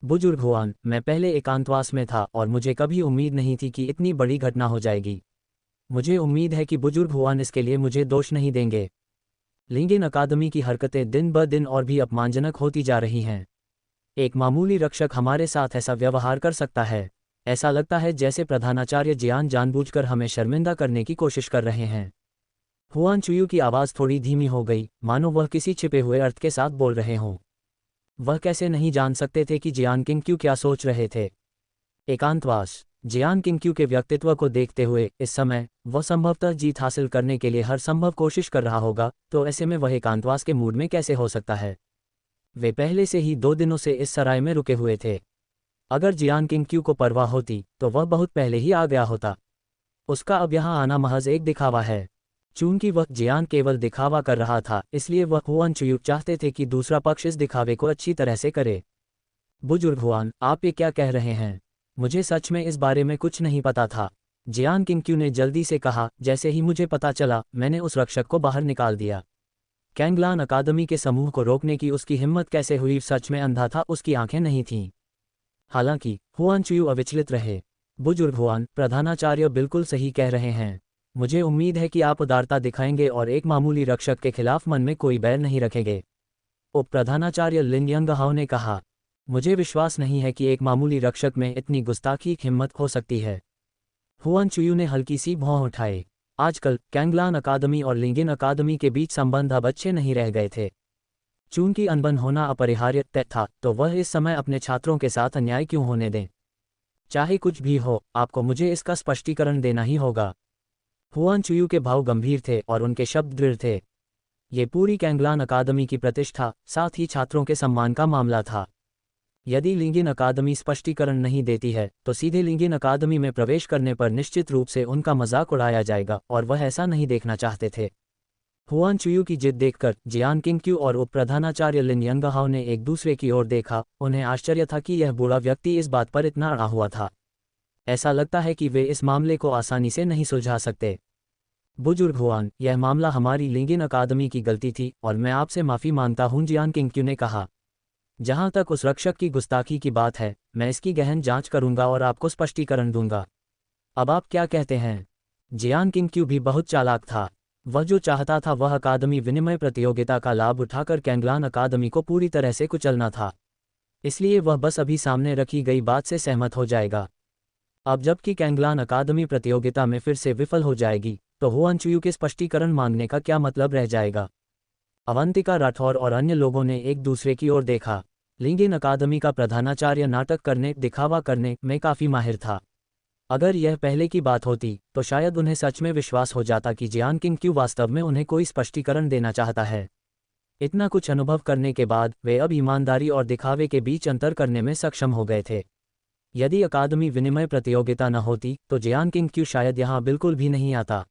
[SPEAKER 1] बुजुर्ग हुआन, मैं पहले एकांतवास में था और मुझे कभी उम्मीद नहीं थी कि इतनी बड़ी घटना हो जाएगी। मुझे उम्मीद है कि बुजुर्ग हुआन इसके लिए मुझे दोष नहीं देंगे। लिंगिन अकादमी की हरकतें दिन ब दिन और भी अपमानजनक होती जा रही हैं। एक मामूली रक्षक हमारे साथ ऐसा व्यवहार कर सकता है? ऐसा लगता है जैसे प्रधानाचार्य जियान जानबूझकर हमें शर्मिंदा करने की कोशिश कर रहे हैं। हुआन चुयू की आवाज़ थोड़ी धीमी हो गई, मानो वह किसी छिपे हुए अर्थ के साथ बोल रहे हों। वह कैसे नहीं जान सकते थे कि जियान किंगक्यू क्या सोच रहे थे? एकांतवास। जियान किंगक्यू के व्यक्तित्व को देखते हुए इस समय वह संभवतः जीत हासिल करने के लिए हर संभव कोशिश कर रहा होगा, तो ऐसे में वह एकांतवास के मूड में कैसे हो सकता है? वे पहले से ही 2 दिनों से इस सराय में रुके हुए थे। अगर जियान किंगक्यू को परवाह होती तो वह बहुत पहले ही आ गया होता। उसका अब यहाँ आना महज एक दिखावा है। चूंकि वह जियान केवल दिखावा कर रहा था, इसलिए वह हुआन चुयू चाहते थे कि दूसरा पक्ष इस दिखावे को अच्छी तरह से करे। बुजुर्ग हुआन, आप ये क्या कह रहे हैं? मुझे सच में इस बारे में कुछ नहीं पता था। जियान किंगक्यू ने जल्दी से कहा, जैसे ही मुझे पता चला मैंने उस रक्षक को बाहर निकाल दिया। कैंगलान अकादमी के समूह को रोकने की उसकी हिम्मत कैसे हुई? सच में अंधा था, उसकी आंखें नहीं थीं। हालांकि हुआन चुयू अविचलित रहे। बुजुर्ग हुआन, प्रधानाचार्य बिल्कुल सही कह रहे हैं। मुझे उम्मीद है कि आप उदारता दिखाएंगे और एक मामूली रक्षक के खिलाफ मन में कोई बैर नहीं रखेंगे। उप प्रधानाचार्य लिन यंगहाओ ने कहा, मुझे विश्वास नहीं है कि एक मामूली रक्षक में इतनी गुस्ताखी हिम्मत हो सकती है। हुआन चुयू ने हल्की सी भौं उठाई। आजकल कैंगलान अकादमी और लिंगिन अकादमी के बीच संबंध अब अच्छे नहीं रह गए थे। चूंकि अनबन होना अपरिहार्य तय था, तो वह इस समय अपने छात्रों के साथ अन्याय क्यों होने दें। चाहे कुछ भी हो, आपको मुझे इसका स्पष्टीकरण देना ही होगा। हुआन चुयू के भाव गंभीर थे और उनके शब्द दृढ़ थे। ये पूरी कैंगलान अकादमी की प्रतिष्ठा, साथ ही छात्रों के सम्मान का मामला था। यदि लिंगिन अकादमी स्पष्टीकरण नहीं देती है, तो सीधे लिंगिन अकादमी में प्रवेश करने पर निश्चित रूप से उनका मजाक उड़ाया जाएगा, और वह ऐसा नहीं देखना चाहते थे। हुआन चुयू की जिद देखकर जियान किंगक्यू और उप प्रधानाचार्य लिन यंगहाओ ने एक दूसरे की ओर देखा। उन्हें आश्चर्य था कि यह बूढ़ा व्यक्ति इस बात पर इतना अड़ा हुआ था। ऐसा लगता है कि वे इस मामले को आसानी से नहीं सुलझा सकते। बुजुर्ग हुआन, यह मामला हमारी लिंगिन अकादमी की गलती थी और मैं आपसे माफ़ी मांगता हूं, जियान किंगक्यू ने कहा। जहां तक उस रक्षक की गुस्ताखी की बात है, मैं इसकी गहन जांच करूंगा और आपको स्पष्टीकरण दूंगा। अब आप क्या कहते हैं? जियान किंगक्यू भी बहुत चालाक था। वह जो चाहता था वह अकादमी विनिमय प्रतियोगिता का लाभ उठाकर कैंगलान अकादमी को पूरी तरह से कुचलना था। इसलिए वह बस अभी सामने रखी गई बात से सहमत हो जाएगा। अब जबकि कैंगलान अकादमी प्रतियोगिता में फिर से विफल हो जाएगी, तो हुआन चुयू के स्पष्टीकरण मांगने का क्या मतलब रह जाएगा। अवंतिका राठौर और अन्य लोगों ने एक दूसरे की ओर देखा। लिंगिन अकादमी का प्रधानाचार्य नाटक करने, दिखावा करने में काफ़ी माहिर था। अगर यह पहले की बात होती, तो शायद उन्हें सच में विश्वास हो जाता कि जियान किंगक्यू वास्तव में उन्हें कोई स्पष्टीकरण देना चाहता है। इतना कुछ अनुभव करने के बाद वे अब ईमानदारी और दिखावे के बीच अंतर करने में सक्षम हो गए थे। यदि अकादमी विनिमय प्रतियोगिता न होती, तो जियान किंगक्यू शायद यहाँ बिल्कुल भी नहीं आता।